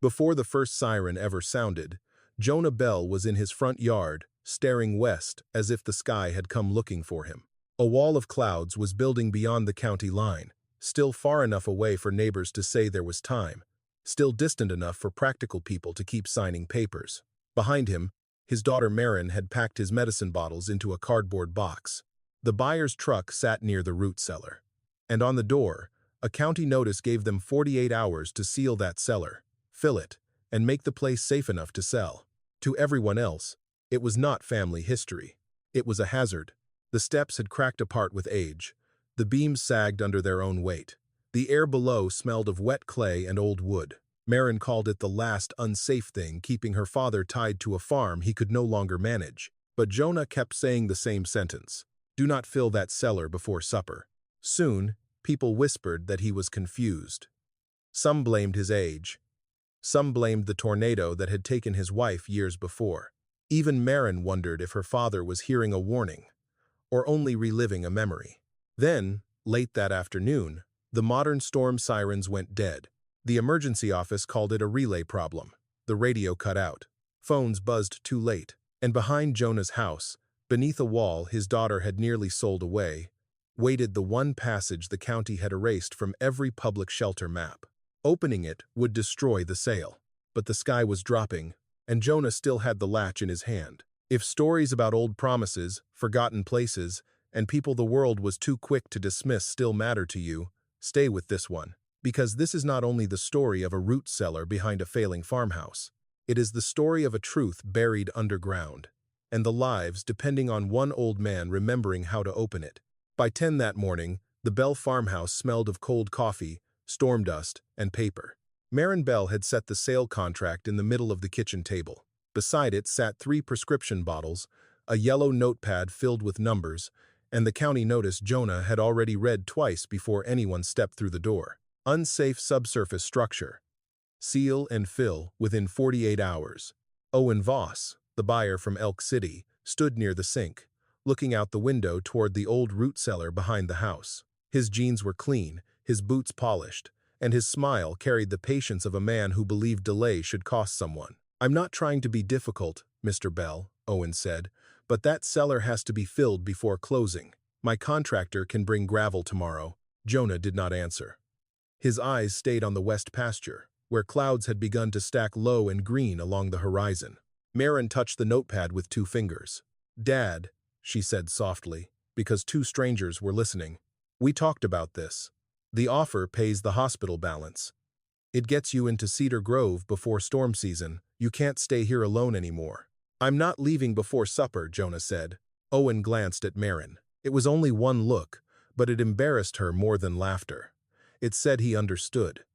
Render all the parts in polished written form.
Before the first siren ever sounded, Jonah Bell was in his front yard, staring west as if the sky had come looking for him. A wall of clouds was building beyond the county line, still far enough away for neighbors to say there was time, still distant enough for practical people to keep signing papers. Behind him, his daughter Marin had packed his medicine bottles into a cardboard box. The buyer's truck sat near the root cellar. And on the door, a county notice gave them 48 hours to seal that cellar, fill it, and make the place safe enough to sell. To everyone else, it was not family history. It was a hazard. The steps had cracked apart with age. The beams sagged under their own weight. The air below smelled of wet clay and old wood. Marin called it the last unsafe thing, keeping her father tied to a farm he could no longer manage. But Jonah kept saying the same sentence. Do not fill that cellar before supper. Soon, people whispered that he was confused. Some blamed his age. Some blamed the tornado that had taken his wife years before. Even Marin wondered if her father was hearing a warning, or only reliving a memory. Then, late that afternoon, the modern storm sirens went dead. The emergency office called it a relay problem. The radio cut out. Phones buzzed too late. And behind Jonah's house, beneath a wall his daughter had nearly sold away, waited the one passage the county had erased from every public shelter map. Opening it would destroy the sale. But the sky was dropping, and Jonah still had the latch in his hand. If stories about old promises, forgotten places, and people the world was too quick to dismiss still matter to you, stay with this one. Because this is not only the story of a root cellar behind a failing farmhouse. It is the story of a truth buried underground, and the lives depending on one old man remembering how to open it. By 10 that morning, the Bell farmhouse smelled of cold coffee, storm dust, and paper. Marin Bell had set the sale contract in the middle of the kitchen table. Beside it sat 3 prescription bottles, a yellow notepad filled with numbers, and the county notice Jonah had already read twice before anyone stepped through the door. Unsafe subsurface structure. Seal and fill within 48 hours. Owen Voss, the buyer from Elk City, stood near the sink, looking out the window toward the old root cellar behind the house. His jeans were clean, his boots polished, and his smile carried the patience of a man who believed delay should cost someone. I'm not trying to be difficult, Mr. Bell, Owen said, but that cellar has to be filled before closing. My contractor can bring gravel tomorrow. Jonah did not answer. His eyes stayed on the west pasture, where clouds had begun to stack low and green along the horizon. Marin touched the notepad with 2 fingers. Dad, she said softly, because 2 strangers were listening. We talked about this. The offer pays the hospital balance. It gets you into Cedar Grove before storm season. You can't stay here alone anymore. I'm not leaving before supper, Jonah said. Owen glanced at Marin. It was only one look, but it embarrassed her more than laughter. It said he understood.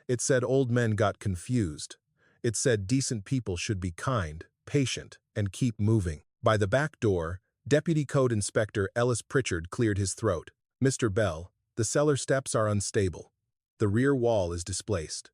It said old men got confused. It said decent people should be kind, patient, and keep moving. By the back door, Deputy Code Inspector Ellis Pritchard cleared his throat. Mr. Bell, the cellar steps are unstable. The rear wall is displaced.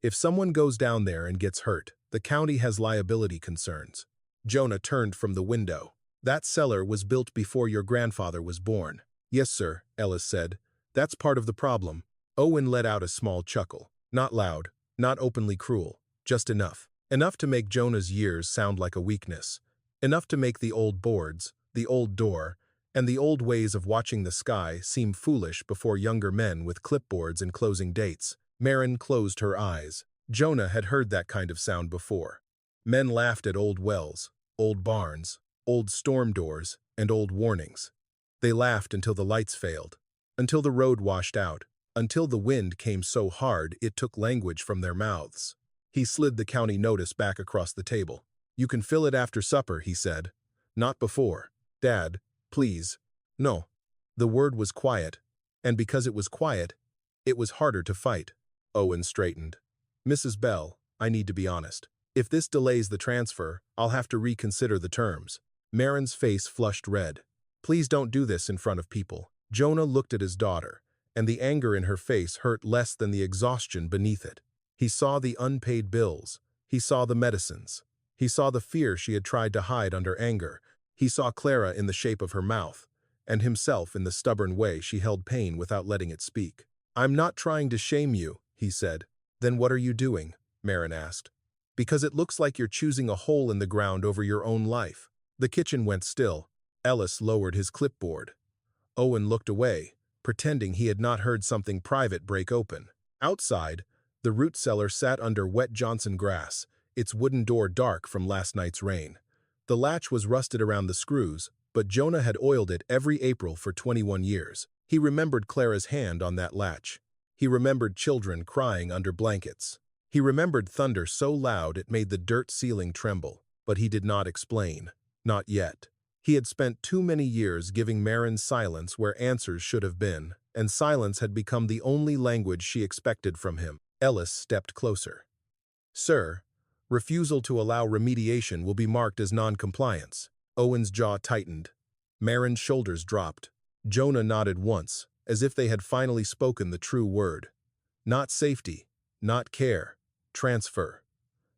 If someone goes down there and gets hurt, the county has liability concerns. Jonah turned from the window. That cellar was built before your grandfather was born. Yes, sir, Ellis said. That's part of the problem. Owen let out a small chuckle. Not loud, not openly cruel, just enough. Enough to make Jonah's years sound like a weakness. Enough to make the old boards, the old door, and the old ways of watching the sky seem foolish before younger men with clipboards and closing dates. Marin closed her eyes. Jonah had heard that kind of sound before. Men laughed at old wells, old barns, old storm doors, and old warnings. They laughed until the lights failed, until the road washed out, until the wind came so hard it took language from their mouths. He slid the county notice back across the table. You can fill it after supper, he said. Not before. Dad, please. No. The word was quiet, and because it was quiet, it was harder to fight. Owen straightened. Mrs. Bell, I need to be honest. If this delays the transfer, I'll have to reconsider the terms. Marin's face flushed red. Please don't do this in front of people. Jonah looked at his daughter, and the anger in her face hurt less than the exhaustion beneath it. He saw the unpaid bills. He saw the medicines. He saw the fear she had tried to hide under anger. He saw Clara in the shape of her mouth, and himself in the stubborn way she held pain without letting it speak. I'm not trying to shame you, he said. Then what are you doing? Marin asked. Because it looks like you're choosing a hole in the ground over your own life. The kitchen went still. Ellis lowered his clipboard. Owen looked away, pretending he had not heard something private break open. Outside, the root cellar sat under wet Johnson grass, its wooden door dark from last night's rain. The latch was rusted around the screws, but Jonah had oiled it every April for 21 years. He remembered Clara's hand on that latch. He remembered children crying under blankets. He remembered thunder so loud it made the dirt ceiling tremble, but he did not explain. Not yet. He had spent too many years giving Marin silence where answers should have been, and silence had become the only language she expected from him. Ellis stepped closer. Sir, refusal to allow remediation will be marked as non-compliance. Owen's jaw tightened. Marin's shoulders dropped. Jonah nodded once, as if they had finally spoken the true word. Not safety, not care, transfer.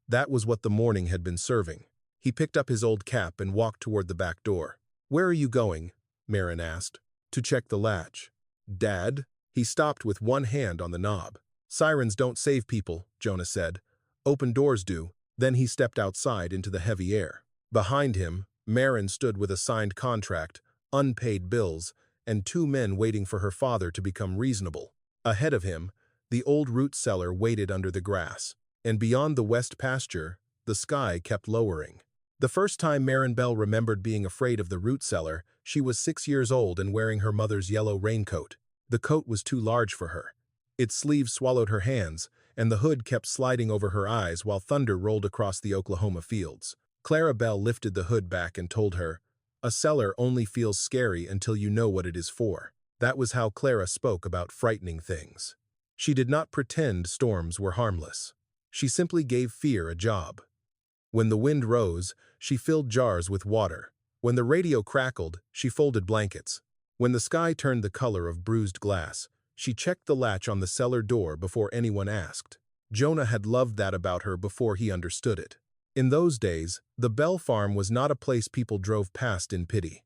That was what the morning had been serving. He picked up his old cap and walked toward the back door. Where are you going? Marin asked. To check the latch. Dad? He stopped with one hand on the knob. Sirens don't save people, Jonah said. Open doors do. Then he stepped outside into the heavy air. Behind him, Marin stood with a signed contract, unpaid bills, and two men waiting for her father to become reasonable. Ahead of him, the old root cellar waited under the grass, and beyond the west pasture, the sky kept lowering. The first time Marin Bell remembered being afraid of the root cellar, she was 6 years old and wearing her mother's yellow raincoat. The coat was too large for her. Its sleeves swallowed her hands, and the hood kept sliding over her eyes while thunder rolled across the Oklahoma fields. Clara Bell lifted the hood back and told her, "A cellar only feels scary until you know what it is for." That was how Clara spoke about frightening things. She did not pretend storms were harmless. She simply gave fear a job. When the wind rose, she filled jars with water. When the radio crackled, she folded blankets. When the sky turned the color of bruised glass, she checked the latch on the cellar door before anyone asked. Jonah had loved that about her before he understood it. In those days, the Bell farm was not a place people drove past in pity.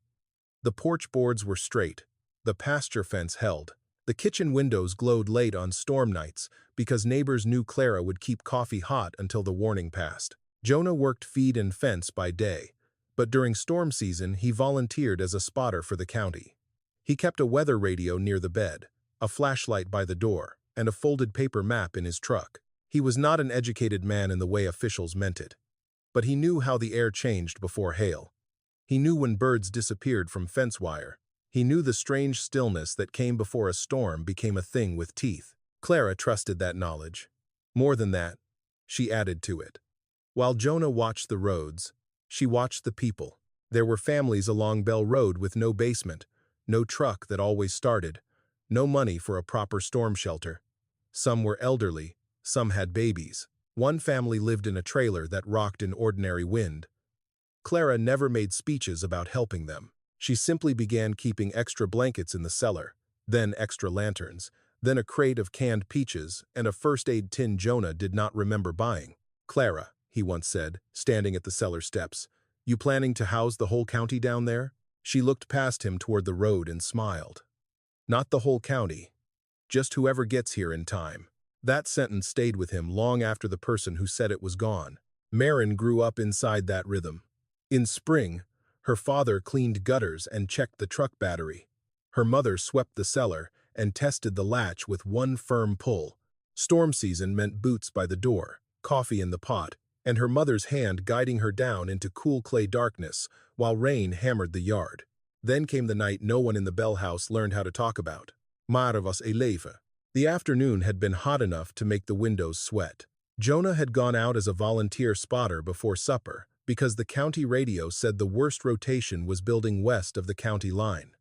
The porch boards were straight. The pasture fence held. The kitchen windows glowed late on storm nights because neighbors knew Clara would keep coffee hot until the warning passed. Jonah worked feed and fence by day, but during storm season he volunteered as a spotter for the county. He kept a weather radio near the bed, a flashlight by the door, and a folded paper map in his truck. He was not an educated man in the way officials meant it, but he knew how the air changed before hail. He knew when birds disappeared from fence wire. He knew the strange stillness that came before a storm became a thing with teeth. Clara trusted that knowledge. More than that, she added to it. While Jonah watched the roads, she watched the people. There were families along Bell Road with no basement, no truck that always started, no money for a proper storm shelter. Some were elderly, some had babies. One family lived in a trailer that rocked in ordinary wind. Clara never made speeches about helping them. She simply began keeping extra blankets in the cellar, then extra lanterns, then a crate of canned peaches and a first aid tin Jonah did not remember buying. "Clara," he once said, standing at the cellar steps, "you planning to house the whole county down there?" She looked past him toward the road and smiled. "Not the whole county. Just whoever gets here in time." That sentence stayed with him long after the person who said it was gone. Marin grew up inside that rhythm. In spring, her father cleaned gutters and checked the truck battery. Her mother swept the cellar and tested the latch with one firm pull. Storm season meant boots by the door, coffee in the pot, and her mother's hand guiding her down into cool clay darkness while rain hammered the yard. Then came the night no one in the Bell house learned how to talk about. Maar was eleven. The afternoon had been hot enough to make the windows sweat. Jonah had gone out as a volunteer spotter before supper because the county radio said the worst rotation was building west of the county line.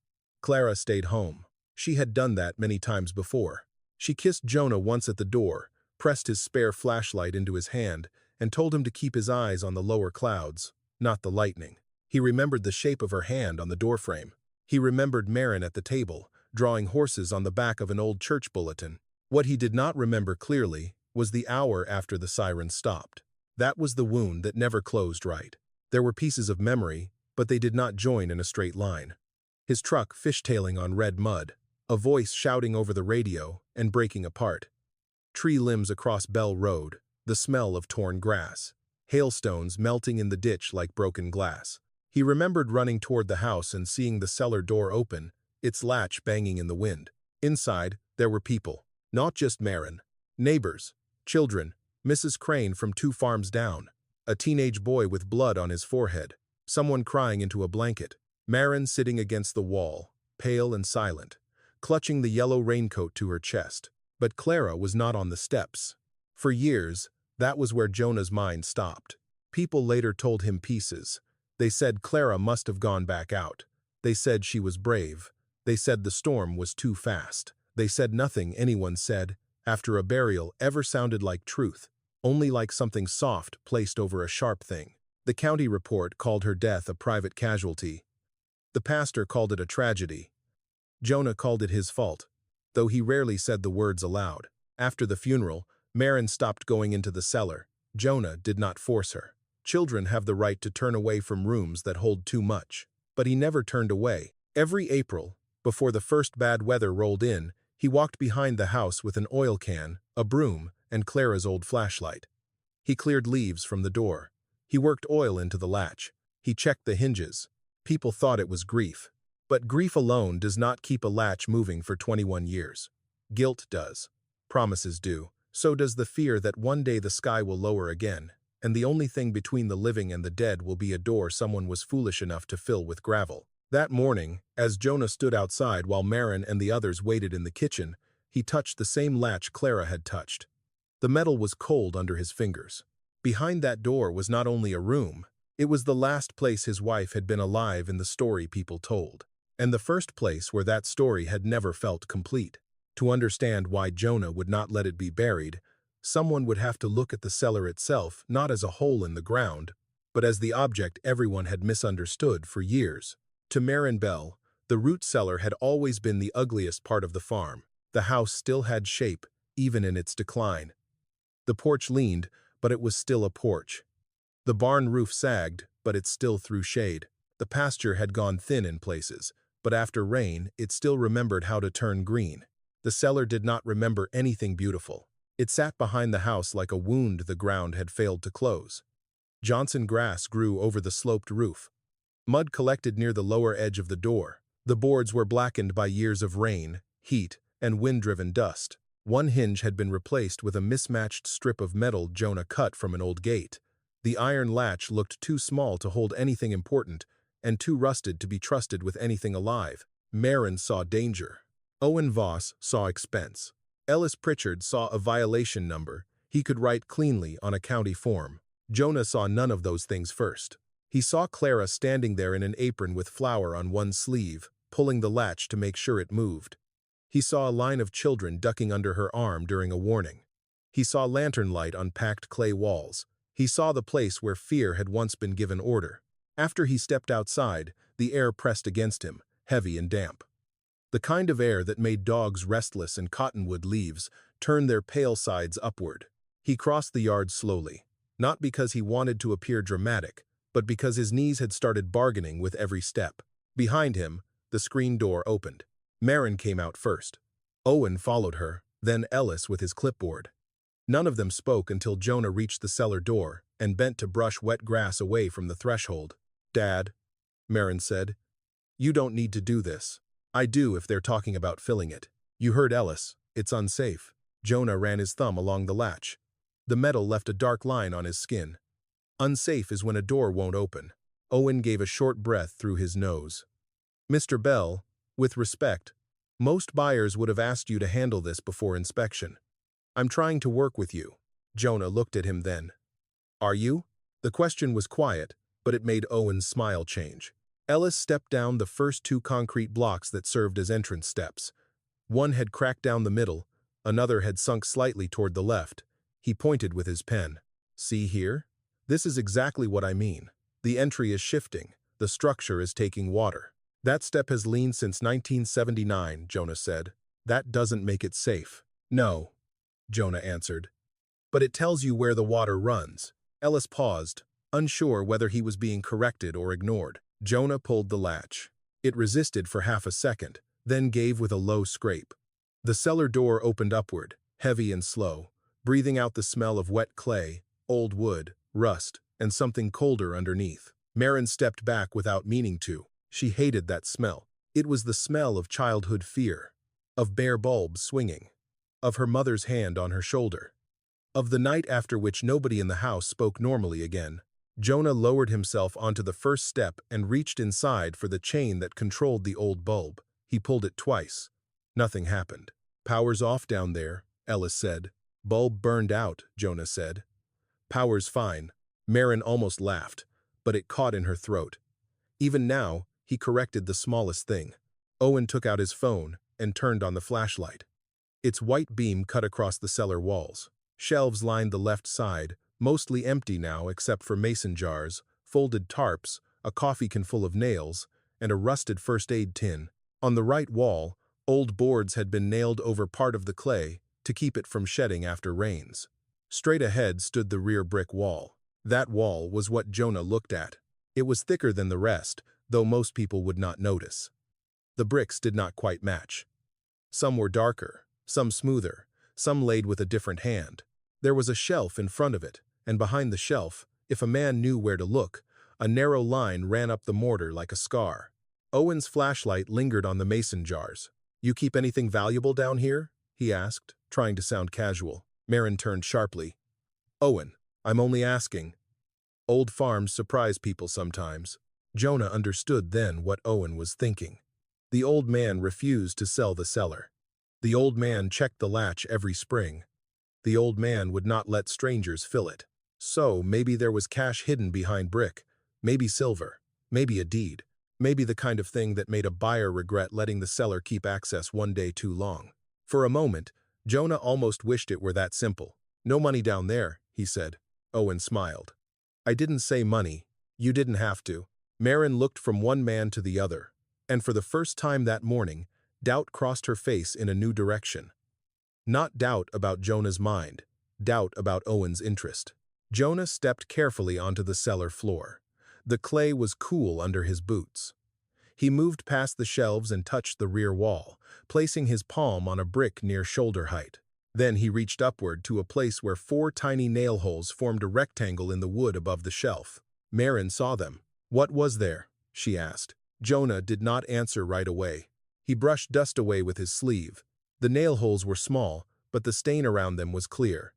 Clara stayed home. She had done that many times before. She kissed Jonah once at the door, pressed his spare flashlight into his hand, and told him to keep his eyes on the lower clouds, not the lightning. He remembered the shape of her hand on the doorframe. He remembered Marin at the table, drawing horses on the back of an old church bulletin. What he did not remember clearly was the hour after the sirens stopped. That was the wound that never closed right. There were pieces of memory, but they did not join in a straight line. His truck fishtailing on red mud, a voice shouting over the radio and breaking apart. Tree limbs across Bell Road, the smell of torn grass, hailstones melting in the ditch like broken glass. He remembered running toward the house and seeing the cellar door open, its latch banging in the wind. Inside, there were people. Not just Marin. Neighbors. Children. Mrs. Crane from 2 farms down. A teenage boy with blood on his forehead. Someone crying into a blanket. Marin sitting against the wall, pale and silent, clutching the yellow raincoat to her chest. But Clara was not on the steps. For years, that was where Jonah's mind stopped. People later told him pieces. They said Clara must have gone back out. They said she was brave. They said the storm was too fast. They said nothing anyone said, after a burial, ever sounded like truth, only like something soft placed over a sharp thing. The county report called her death a private casualty. The pastor called it a tragedy. Jonah called it his fault, though he rarely said the words aloud. After the funeral, Marin stopped going into the cellar. Jonah did not force her. Children have the right to turn away from rooms that hold too much. But he never turned away. Every April, before the first bad weather rolled in, he walked behind the house with an oil can, a broom, and Clara's old flashlight. He cleared leaves from the door. He worked oil into the latch. He checked the hinges. People thought it was grief. But grief alone does not keep a latch moving for 21 years. Guilt does. Promises do. So does the fear that one day the sky will lower again, and the only thing between the living and the dead will be a door someone was foolish enough to fill with gravel. That morning, as Jonah stood outside while Marin and the others waited in the kitchen, he touched the same latch Clara had touched. The metal was cold under his fingers. Behind that door was not only a room, it was the last place his wife had been alive in the story people told, and the first place where that story had never felt complete. To understand why Jonah would not let it be buried, someone would have to look at the cellar itself not as a hole in the ground, but as the object everyone had misunderstood for years. To Marin Bell, the root cellar had always been the ugliest part of the farm. The house still had shape, even in its decline. The porch leaned, but it was still a porch. The barn roof sagged, but it still threw shade. The pasture had gone thin in places, but after rain, it still remembered how to turn green. The cellar did not remember anything beautiful. It sat behind the house like a wound the ground had failed to close. Johnson grass grew over the sloped roof. Mud collected near the lower edge of the door. The boards were blackened by years of rain, heat, and wind-driven dust. One hinge had been replaced with a mismatched strip of metal Jonah cut from an old gate. The iron latch looked too small to hold anything important, and too rusted to be trusted with anything alive. Marin saw danger. Owen Voss saw expense. Ellis Pritchard saw a violation number he could write cleanly on a county form. Jonah saw none of those things first. He saw Clara standing there in an apron with flour on one sleeve, pulling the latch to make sure it moved. He saw a line of children ducking under her arm during a warning. He saw lantern light on packed clay walls. He saw the place where fear had once been given order. After he stepped outside, the air pressed against him, heavy and damp. The kind of air that made dogs restless and cottonwood leaves turn their pale sides upward. He crossed the yard slowly, not because he wanted to appear dramatic, but because his knees had started bargaining with every step. Behind him, the screen door opened. Marin came out first. Owen followed her, then Ellis with his clipboard. None of them spoke until Jonah reached the cellar door and bent to brush wet grass away from the threshold. "Dad," Marin said, "you don't need to do this." "I do if they're talking about filling it." "You heard Ellis. It's unsafe." Jonah ran his thumb along the latch. The metal left a dark line on his skin. Unsafe is when a door won't open. Owen gave a short breath through his nose. "Mr. Bell, with respect, most buyers would have asked you to handle this before inspection. I'm trying to work with you." Jonah looked at him then. "Are you?" The question was quiet, but it made Owen's smile change. Ellis stepped down the first 2 concrete blocks that served as entrance steps. One had cracked down the middle, another had sunk slightly toward the left. He pointed with his pen. "See here? This is exactly what I mean. The entry is shifting. The structure is taking water." "That step has leaned since 1979, Jonah said. "That doesn't make it safe." "No," Jonah answered. "But it tells you where the water runs." Ellis paused, unsure whether he was being corrected or ignored. Jonah pulled the latch. It resisted for half a second, then gave with a low scrape. The cellar door opened upward, heavy and slow, breathing out the smell of wet clay, old wood, rust, and something colder underneath. Marin stepped back without meaning to. She hated that smell. It was the smell of childhood fear, of bare bulbs swinging, of her mother's hand on her shoulder, of the night after which nobody in the house spoke normally again. Jonah lowered himself onto the first step and reached inside for the chain that controlled the old bulb. He pulled it twice. Nothing happened. "Power's off down there," Ellis said. "Bulb burned out," Jonah said. "Power's fine." Marin almost laughed, but it caught in her throat. Even now, he corrected the smallest thing. Owen took out his phone and turned on the flashlight. Its white beam cut across the cellar walls. Shelves lined the left side, mostly empty now except for mason jars, folded tarps, a coffee can full of nails, and a rusted first aid tin. On the right wall, old boards had been nailed over part of the clay to keep it from shedding after rains. Straight ahead stood the rear brick wall. That wall was what Jonah looked at. It was thicker than the rest, though most people would not notice. The bricks did not quite match. Some were darker, some smoother, some laid with a different hand. There was a shelf in front of it, and behind the shelf, if a man knew where to look, a narrow line ran up the mortar like a scar. Owen's flashlight lingered on the mason jars. "You keep anything valuable down here?" he asked, trying to sound casual. Marin turned sharply. "Owen, I'm only asking." Old farms surprise people sometimes. Jonah understood then what Owen was thinking. The old man refused to sell the cellar. The old man checked the latch every spring. The old man would not let strangers fill it. So maybe there was cash hidden behind brick, maybe silver, maybe a deed, maybe the kind of thing that made a buyer regret letting the seller keep access one day too long. For a moment, Jonah almost wished it were that simple. "No money down there," he said. Owen smiled. "I didn't say money. You didn't have to." Marin looked from one man to the other, and for the first time that morning, doubt crossed her face in a new direction. Not doubt about Jonah's mind, doubt about Owen's interest. Jonah stepped carefully onto the cellar floor. The clay was cool under his boots. He moved past the shelves and touched the rear wall, placing his palm on a brick near shoulder height. Then he reached upward to a place where 4 tiny nail holes formed a rectangle in the wood above the shelf. Marin saw them. "What was there?" she asked. Jonah did not answer right away. He brushed dust away with his sleeve. The nail holes were small, but the stain around them was clear.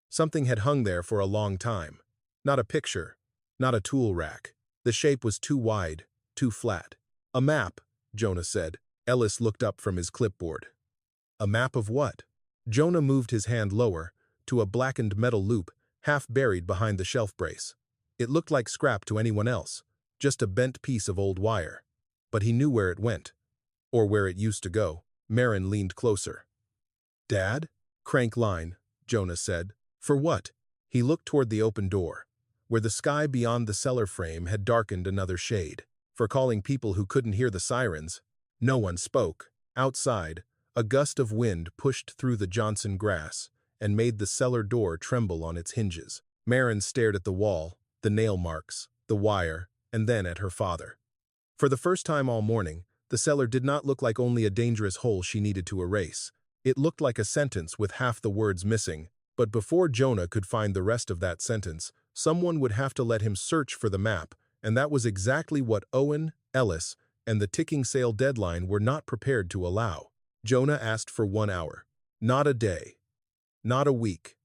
Something had hung there for a long time. Not a picture, not a tool rack. The shape was too wide, too flat. "A map," Jonah said. Ellis looked up from his clipboard. "A map of what?" Jonah moved his hand lower, to a blackened metal loop, half buried behind the shelf brace. It looked like scrap to anyone else, just a bent piece of old wire. But he knew where it went, or where it used to go. Marin leaned closer. "Dad?" "Crank line," Jonah said. "For what?" He looked toward the open door, where the sky beyond the cellar frame had darkened another shade. "For calling people who couldn't hear the sirens." No one spoke. Outside, a gust of wind pushed through the Johnson grass and made the cellar door tremble on its hinges. Marin stared at the wall, the nail marks, the wire, and then at her father. For the first time all morning, the cellar did not look like only a dangerous hole she needed to erase. It looked like a sentence with half the words missing, but before Jonah could find the rest of that sentence, someone would have to let him search for the map, and that was exactly what Owen, Ellis, and the ticking sale deadline were not prepared to allow. Jonah asked for 1 hour. Not a day. Not a week.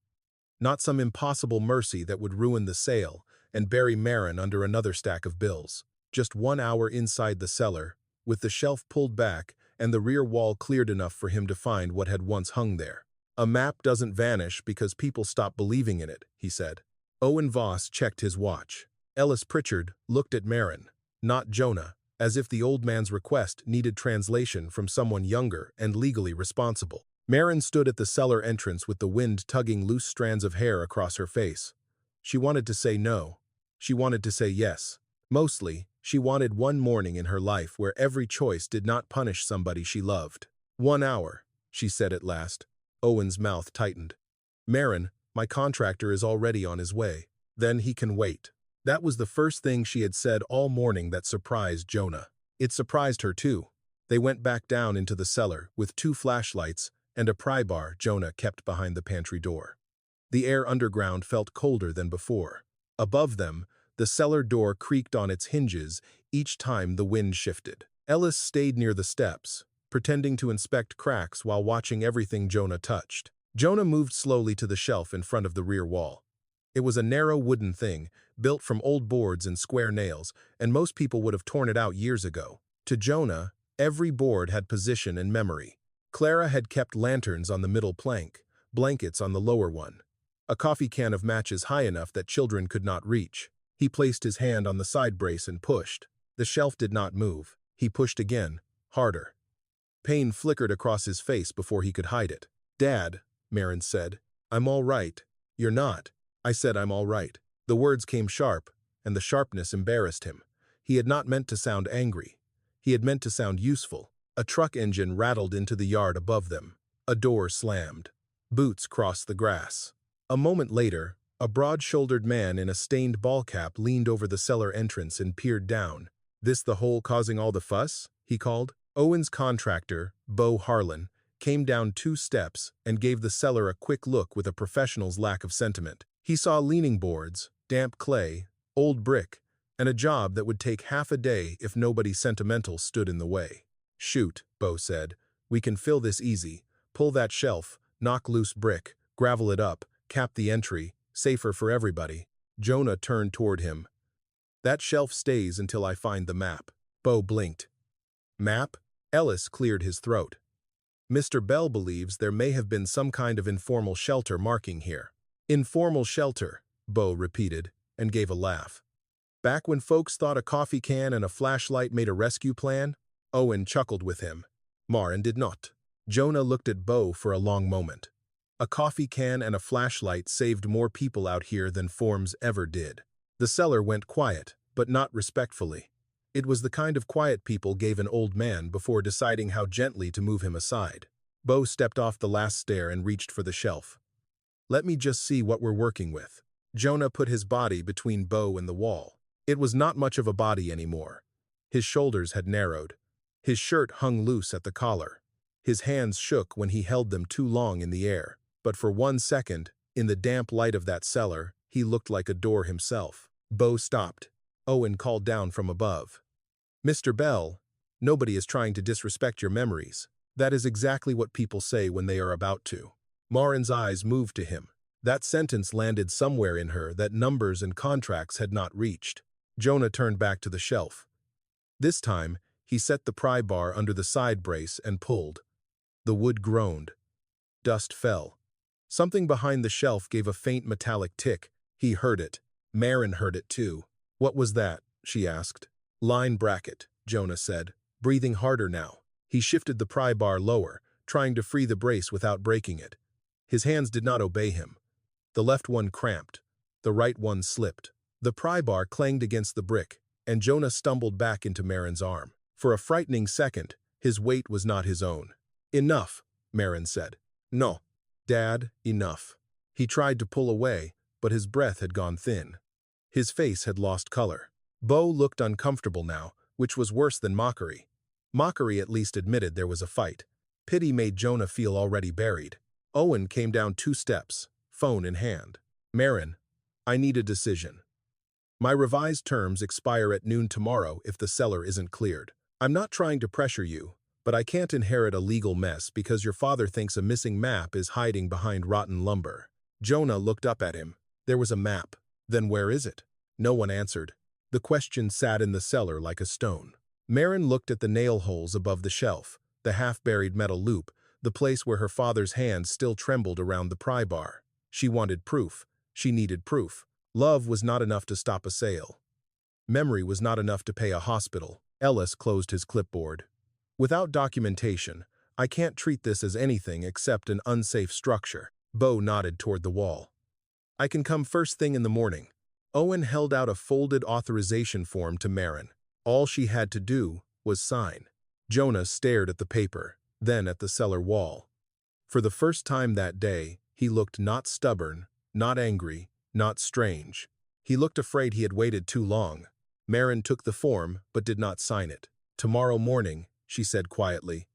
Not some impossible mercy that would ruin the sale and bury Marin under another stack of bills. Just 1 hour inside the cellar, with the shelf pulled back and the rear wall cleared enough for him to find what had once hung there. "A map doesn't vanish because people stop believing in it," he said. Owen Voss checked his watch. Ellis Pritchard looked at Marin, not Jonah, as if the old man's request needed translation from someone younger and legally responsible. Marin stood at the cellar entrance with the wind tugging loose strands of hair across her face. She wanted to say no. She wanted to say yes. Mostly, she wanted one morning in her life where every choice did not punish somebody she loved. 1 hour, she said at last. Owen's mouth tightened. "Marin, my contractor is already on his way. Then he can wait." That was the first thing she had said all morning that surprised Jonah. It surprised her too. They went back down into the cellar with 2 flashlights and a pry bar Jonah kept behind the pantry door. The air underground felt colder than before. Above them, the cellar door creaked on its hinges each time the wind shifted. Ellis stayed near the steps, pretending to inspect cracks while watching everything Jonah touched. Jonah moved slowly to the shelf in front of the rear wall. It was a narrow wooden thing, built from old boards and square nails, and most people would have torn it out years ago. To Jonah, every board had position and memory. Clara had kept lanterns on the middle plank, blankets on the lower one, a coffee can of matches high enough that children could not reach. He placed his hand on the side brace and pushed. The shelf did not move. He pushed again, harder. Pain flickered across his face before he could hide it. "Dad," Marin said, "I'm all right." "You're not." I said I'm all right. The words came sharp, and the sharpness embarrassed him. He had not meant to sound angry. He had meant to sound useful. A truck engine rattled into the yard above them. A door slammed. Boots crossed the grass. A moment later, a broad-shouldered man in a stained ball cap leaned over the cellar entrance and peered down. "This the hole causing all the fuss?" he called. Owen's contractor, Bo Harlan, came down 2 steps and gave the cellar a quick look with a professional's lack of sentiment. He saw leaning boards, damp clay, old brick, and a job that would take half a day if nobody sentimental stood in the way. "Shoot," Bo said. "We can fill this easy. Pull that shelf, knock loose brick, gravel it up, cap the entry, safer for everybody." Jonah turned toward him. "That shelf stays until I find the map." Bo blinked. "Map?" Ellis cleared his throat. "Mr. Bell believes there may have been some kind of informal shelter marking here." "Informal shelter," Bo repeated, and gave a laugh. "Back when folks thought a coffee can and a flashlight made a rescue plan?" Owen chuckled with him. Marin did not. Jonah looked at Bo for a long moment. A coffee can and a flashlight saved more people out here than forms ever did. The cellar went quiet, but not respectfully. It was the kind of quiet people gave an old man before deciding how gently to move him aside. Bo stepped off the last stair and reached for the shelf. "Let me just see what we're working with." Jonah put his body between Bo and the wall. It was not much of a body anymore. His shoulders had narrowed. His shirt hung loose at the collar. His hands shook when he held them too long in the air. But for 1 second, in the damp light of that cellar, he looked like a door himself. Bo stopped. Owen called down from above. "Mr. Bell, nobody is trying to disrespect your memories. That is exactly what people say when they are about to." Marin's eyes moved to him. That sentence landed somewhere in her that numbers and contracts had not reached. Jonah turned back to the shelf. This time, he set the pry bar under the side brace and pulled. The wood groaned. Dust fell. Something behind the shelf gave a faint metallic tick. He heard it. Marin heard it too. "What was that?" she asked. "Line bracket," Jonah said, breathing harder now. He shifted the pry bar lower, trying to free the brace without breaking it. His hands did not obey him. The left one cramped. The right one slipped. The pry bar clanged against the brick, and Jonah stumbled back into Marin's arm. For a frightening second, his weight was not his own. "Enough," Marin said. "No. Dad, enough." He tried to pull away, but his breath had gone thin. His face had lost color. Bo looked uncomfortable now, which was worse than mockery. Mockery at least admitted there was a fight. Pity made Jonah feel already buried. Owen came down 2 steps, phone in hand. "Marin, I need a decision. My revised terms expire at noon tomorrow if the cellar isn't cleared. I'm not trying to pressure you, but I can't inherit a legal mess because your father thinks a missing map is hiding behind rotten lumber." Jonah looked up at him. There was a map. Then where is it? No one answered. The question sat in the cellar like a stone. Marin looked at the nail holes above the shelf, the half-buried metal loop, the place where her father's hand still trembled around the pry bar. She wanted proof. She needed proof. Love was not enough to stop a sale. Memory was not enough to pay a hospital. Ellis closed his clipboard. "Without documentation, I can't treat this as anything except an unsafe structure." Bo nodded toward the wall. "I can come first thing in the morning." Owen held out a folded authorization form to Marin. All she had to do was sign. Jonah stared at the paper, then at the cellar wall. For the first time that day, he looked not stubborn, not angry, not strange. He looked afraid he had waited too long. Marin took the form, but did not sign it. "Tomorrow morning," she said quietly.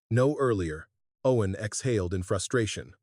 "No earlier." Owen exhaled in frustration.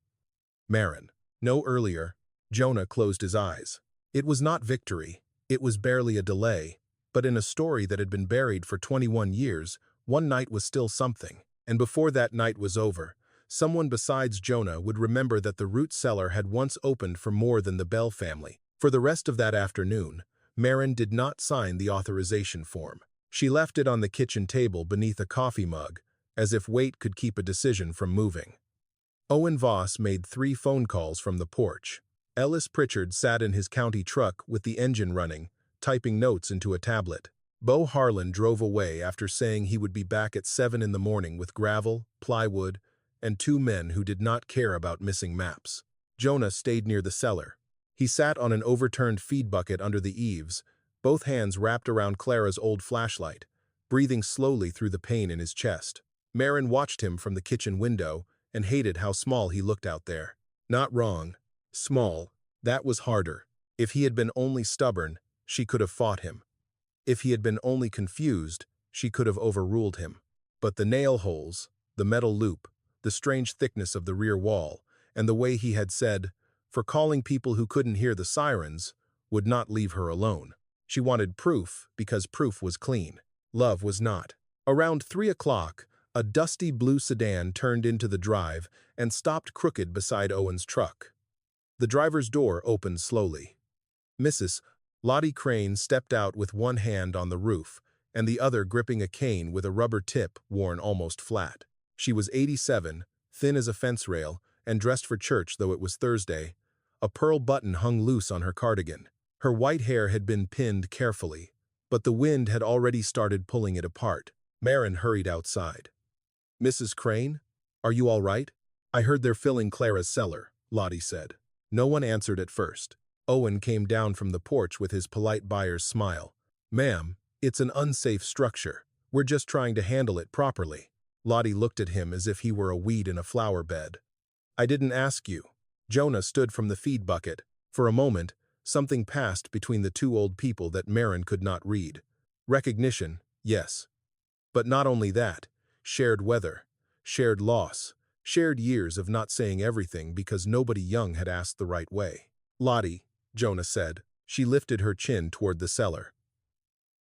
"Marin, No earlier. Jonah closed his eyes. It was not victory. It was barely a delay. But in a story that had been buried for 21 years, one night was still something. And before that night was over, someone besides Jonah would remember that the root cellar had once opened for more than the Bell family. For the rest of that afternoon, Maren did not sign the authorization form. She left it on the kitchen table beneath a coffee mug, as if weight could keep a decision from moving. Owen Voss made 3 phone calls from the porch. Ellis Pritchard sat in his county truck with the engine running, typing notes into a tablet. Beau Harlan drove away after saying he would be back at 7 in the morning with gravel, plywood, and 2 men who did not care about missing maps. Jonah stayed near the cellar. He sat on an overturned feed bucket under the eaves, both hands wrapped around Clara's old flashlight, breathing slowly through the pain in his chest. Maren watched him from the kitchen window and hated how small he looked out there. Not wrong. Small. That was harder. If he had been only stubborn, she could have fought him. If he had been only confused, she could have overruled him. But the nail holes, the metal loop, the strange thickness of the rear wall, and the way he had said, for calling people who couldn't hear the sirens, would not leave her alone. She wanted proof because proof was clean. Love was not. Around 3 o'clock, a dusty blue sedan turned into the drive and stopped crooked beside Owen's truck. The driver's door opened slowly. Mrs. Lottie Crane stepped out with one hand on the roof and the other gripping a cane with a rubber tip worn almost flat. She was 87, thin as a fence rail, and dressed for church though it was Thursday. A pearl button hung loose on her cardigan. Her white hair had been pinned carefully, but the wind had already started pulling it apart. Maren hurried outside. "Mrs. Crane, are you all right? I heard they're filling Clara's cellar," Lottie said. No one answered at first. Owen came down from the porch with his polite buyer's smile. "Ma'am, it's an unsafe structure. We're just trying to handle it properly." Lottie looked at him as if he were a weed in a flower bed. "I didn't ask you." Jonah stood from the feed bucket. For a moment, something passed between the 2 old people that Maren could not read. Recognition, yes. But not only that, shared weather, shared loss, shared years of not saying everything because nobody young had asked the right way. "Lottie," Jonah said. She lifted her chin toward the cellar.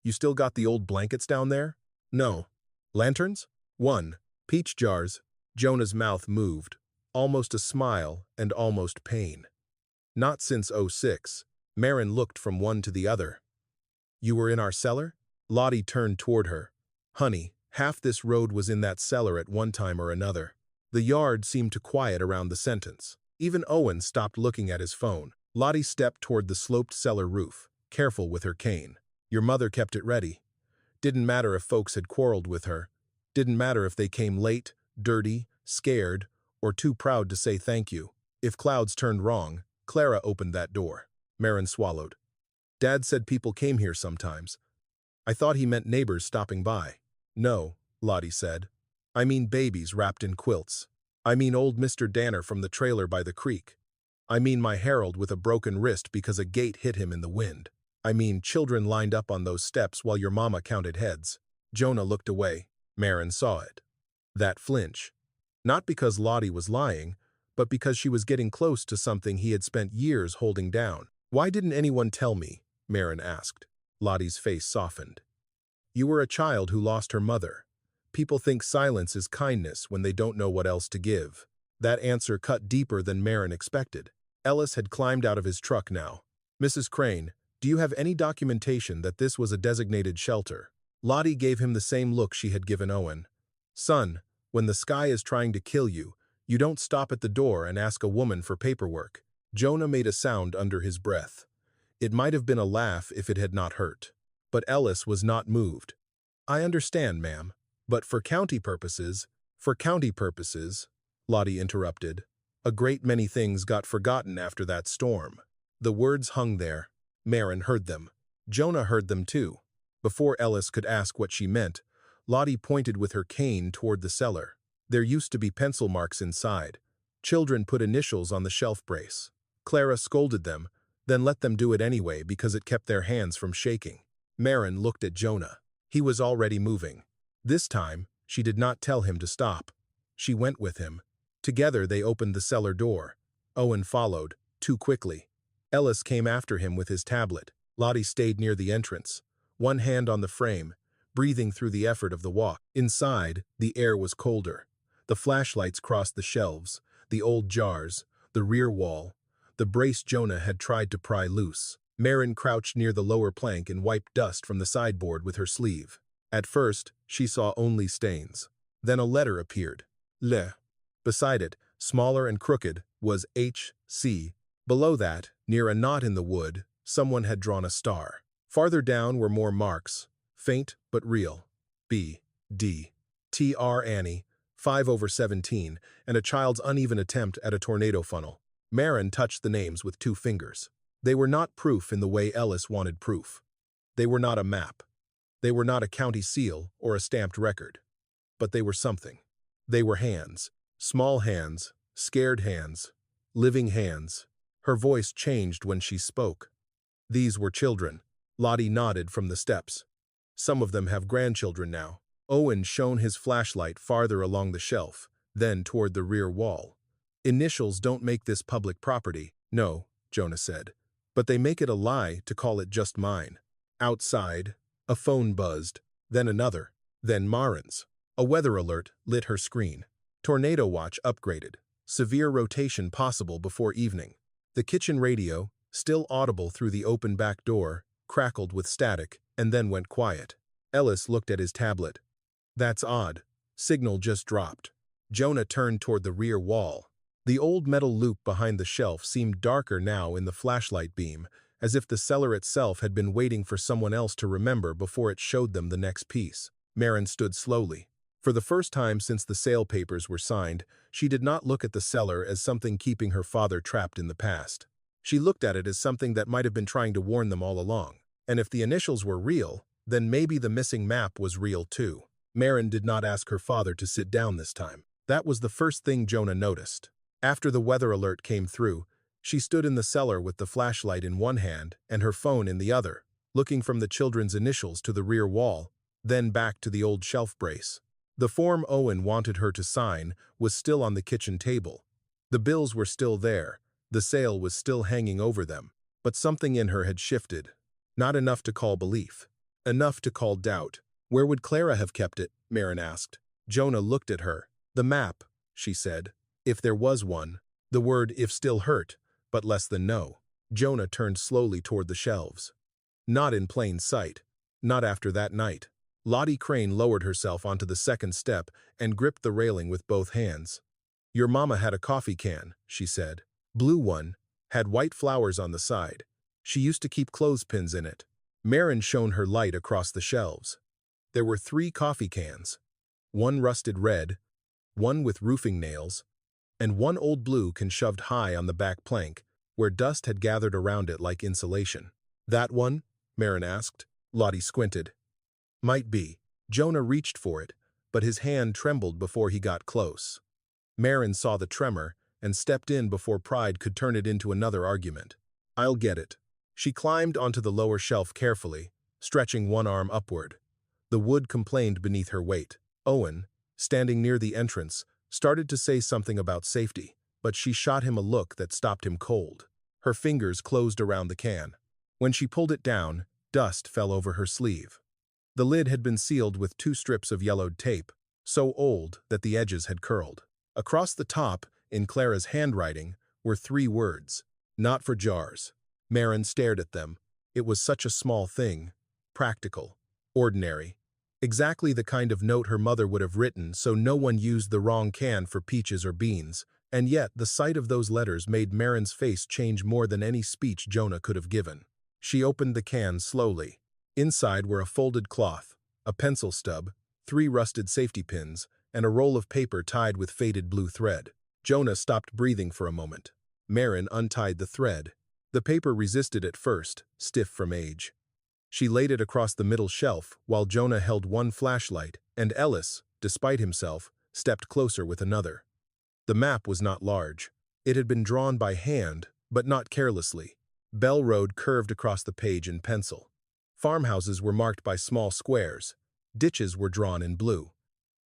"You still got the old blankets down there?" "No." "Lanterns?" "1. Peach jars." Jonah's mouth moved, almost a smile and almost pain. "Not since '06. Maren looked from one to the other. "You were in our cellar?" Lottie turned toward her. "Honey, half this road was in that cellar at one time or another." The yard seemed to quiet around the sentence. Even Owen stopped looking at his phone. Lottie stepped toward the sloped cellar roof, careful with her cane. "Your mother kept it ready. Didn't matter if folks had quarreled with her. Didn't matter if they came late, dirty, scared, or too proud to say thank you. If clouds turned wrong, Clara opened that door." Maren swallowed. "Dad said people came here sometimes. I thought he meant neighbors stopping by." "No," Lottie said. "I mean babies wrapped in quilts. I mean old Mr. Danner from the trailer by the creek. I mean my Harold with a broken wrist because a gate hit him in the wind. I mean children lined up on those steps while your mama counted heads." Jonah looked away. Maren saw it. That flinch. Not because Lottie was lying, but because she was getting close to something he had spent years holding down. "Why didn't anyone tell me?" Maren asked. Lottie's face softened. "You were a child who lost her mother. People think silence is kindness when they don't know what else to give." That answer cut deeper than Maren expected. Ellis had climbed out of his truck now. "Mrs. Crane, do you have any documentation that this was a designated shelter?" Lottie gave him the same look she had given Owen. "Son, when the sky is trying to kill you, you don't stop at the door and ask a woman for paperwork." Jonah made a sound under his breath. It might have been a laugh if it had not hurt. But Ellis was not moved. "I understand, ma'am. But for county purposes," Lottie interrupted. "A great many things got forgotten after that storm." The words hung there. Maren heard them. Jonah heard them too. Before Ellis could ask what she meant, Lottie pointed with her cane toward the cellar. There used to be pencil marks inside. Children put initials on the shelf brace. Clara scolded them, then let them do it anyway because it kept their hands from shaking. Maren looked at Jonah. He was already moving. This time, she did not tell him to stop. She went with him. Together they opened the cellar door. Owen followed, too quickly. Ellis came after him with his tablet. Lottie stayed near the entrance, one hand on the frame, breathing through the effort of the walk. Inside, the air was colder. The flashlights crossed the shelves, the old jars, the rear wall, the brace Jonah had tried to pry loose. Marin crouched near the lower plank and wiped dust from the sideboard with her sleeve. At first, she saw only stains. Then a letter appeared. Le. Beside it, smaller and crooked, was H.C. Below that, near a knot in the wood, someone had drawn a star. Farther down were more marks, faint but real. B. D. T.R. Annie, 5/17, and a child's uneven attempt at a tornado funnel. Marin touched the names with 2 fingers. They were not proof in the way Ellis wanted proof. They were not a map. They were not a county seal or a stamped record. But they were something. They were hands. Small hands, scared hands, living hands. Her voice changed when she spoke. These were children. Lottie nodded from the steps. Some of them have grandchildren now. Owen shone his flashlight farther along the shelf, then toward the rear wall. Initials don't make this public property. No, Jonah said. But they make it a lie to call it just mine. Outside, a phone buzzed, then another, then Marin's. A weather alert lit her screen. Tornado watch upgraded. Severe rotation possible before evening. The kitchen radio, still audible through the open back door, crackled with static and then went quiet. Ellis looked at his tablet. That's odd. Signal just dropped. Jonah turned toward the rear wall. The old metal loop behind the shelf seemed darker now in the flashlight beam, as if the cellar itself had been waiting for someone else to remember before it showed them the next piece. Marin stood slowly. For the first time since the sale papers were signed, she did not look at the cellar as something keeping her father trapped in the past. She looked at it as something that might have been trying to warn them all along. And if the initials were real, then maybe the missing map was real too. Marin did not ask her father to sit down this time. That was the first thing Jonah noticed. After the weather alert came through, she stood in the cellar with the flashlight in one hand and her phone in the other, looking from the children's initials to the rear wall, then back to the old shelf brace. The form Owen wanted her to sign was still on the kitchen table. The bills were still there, the sale was still hanging over them, but something in her had shifted. Not enough to call belief. Enough to call doubt. Where would Clara have kept it? Marin asked. Jonah looked at her. The map, she said. If there was one. The word if still hurt, but less than no. Jonah turned slowly toward the shelves. Not in plain sight. Not after that night. Lottie Crane lowered herself onto the second step and gripped the railing with both hands. Your mama had a coffee can, she said. Blue one, had white flowers on the side. She used to keep clothespins in it. Marin shone her light across the shelves. There were 3 coffee cans. One rusted red, one with roofing nails, and one old blue can shoved high on the back plank, where dust had gathered around it like insulation. That one? Marin asked. Lottie squinted. Might be. Jonah reached for it, but his hand trembled before he got close. Marin saw the tremor and stepped in before pride could turn it into another argument. I'll get it. She climbed onto the lower shelf carefully, stretching one arm upward. The wood complained beneath her weight. Owen, standing near the entrance, started to say something about safety, but she shot him a look that stopped him cold. Her fingers closed around the can. When she pulled it down, dust fell over her sleeve. The lid had been sealed with 2 strips of yellowed tape, so old that the edges had curled. Across the top, in Clara's handwriting, were 3 words. Not for jars. Marin stared at them. It was such a small thing. Practical. Ordinary. Exactly the kind of note her mother would have written so no one used the wrong can for peaches or beans. And yet, the sight of those letters made Marin's face change more than any speech Jonah could have given. She opened the can slowly. Inside were a folded cloth, a pencil stub, 3 rusted safety pins, and a roll of paper tied with faded blue thread. Jonah stopped breathing for a moment. Marin untied the thread. The paper resisted at first, stiff from age. She laid it across the middle shelf while Jonah held one flashlight, and Ellis, despite himself, stepped closer with another. The map was not large. It had been drawn by hand, but not carelessly. Bell Road curved across the page in pencil. Farmhouses were marked by small squares. Ditches were drawn in blue.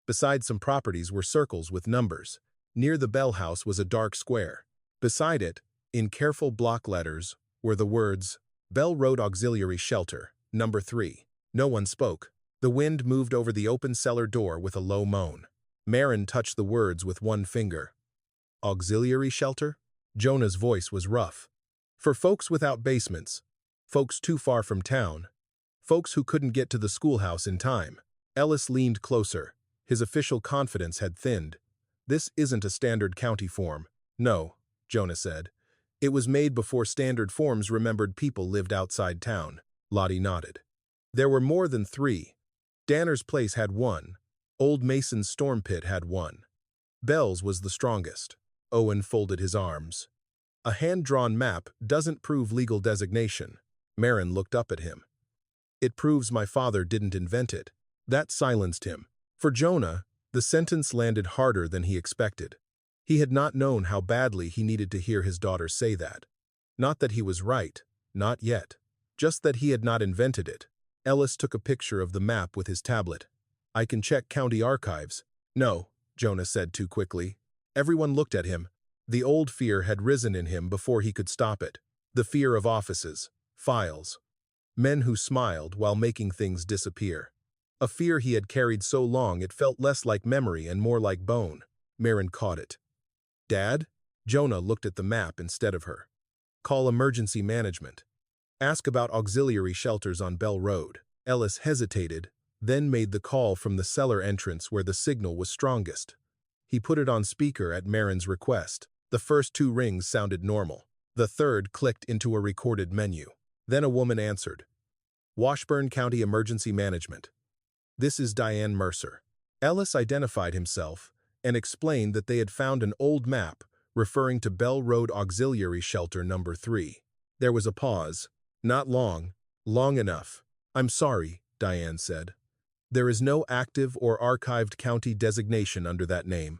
Beside some properties were circles with numbers. Near the Bell house was a dark square. Beside it, in careful block letters, were the words, Bell Road Auxiliary Shelter, Number 3. No one spoke. The wind moved over the open cellar door with a low moan. Marin touched the words with one finger. Auxiliary shelter? Jonah's voice was rough. For folks without basements, folks too far from town, folks who couldn't get to the schoolhouse in time. Ellis leaned closer. His official confidence had thinned. This isn't a standard county form. No, Jonah said. It was made before standard forms remembered people lived outside town. Lottie nodded. There were more than 3. Danner's place had 1. Old Mason's storm pit had 1. Bell's was the strongest. Owen folded his arms. A hand-drawn map doesn't prove legal designation. Marin looked up at him. It proves my father didn't invent it. That silenced him. For Jonah, the sentence landed harder than he expected. He had not known how badly he needed to hear his daughter say that. Not that he was right, not yet. Just that he had not invented it. Ellis took a picture of the map with his tablet. I can check county archives. No, Jonah said too quickly. Everyone looked at him. The old fear had risen in him before he could stop it. The fear of offices, files, men who smiled while making things disappear. A fear he had carried so long it felt less like memory and more like bone. Marin caught it. Dad? Jonah looked at the map instead of her. Call emergency management. Ask about auxiliary shelters on Bell Road. Ellis hesitated, then made the call from the cellar entrance where the signal was strongest. He put it on speaker at Marin's request. The first 2 rings sounded normal. The third clicked into a recorded menu. Then a woman answered. Washburn County Emergency Management. This is Diane Mercer. Ellis identified himself and explained that they had found an old map referring to Bell Road Auxiliary Shelter Number 3. There was a pause. Not long. Long enough. I'm sorry, Diane said. There is no active or archived county designation under that name.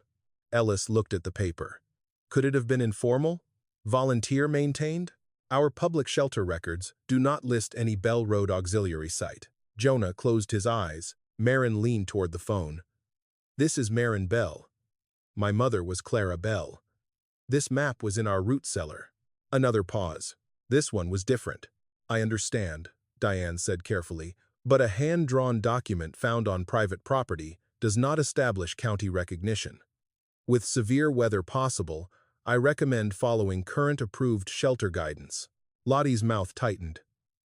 Ellis looked at the paper. Could it have been informal? Volunteer maintained? Our public shelter records do not list any Bell Road auxiliary site. Jonah closed his eyes. Marin leaned toward the phone. This is Marin Bell. My mother was Clara Bell. This map was in our root cellar. Another pause. This one was different. I understand, Diane said carefully, but a hand-drawn document found on private property does not establish county recognition. With severe weather possible, I recommend following current approved shelter guidance. Lottie's mouth tightened.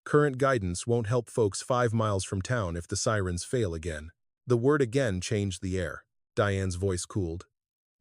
Current guidance won't help folks 5 miles from town if the sirens fail again. The word again changed the air. Diane's voice cooled.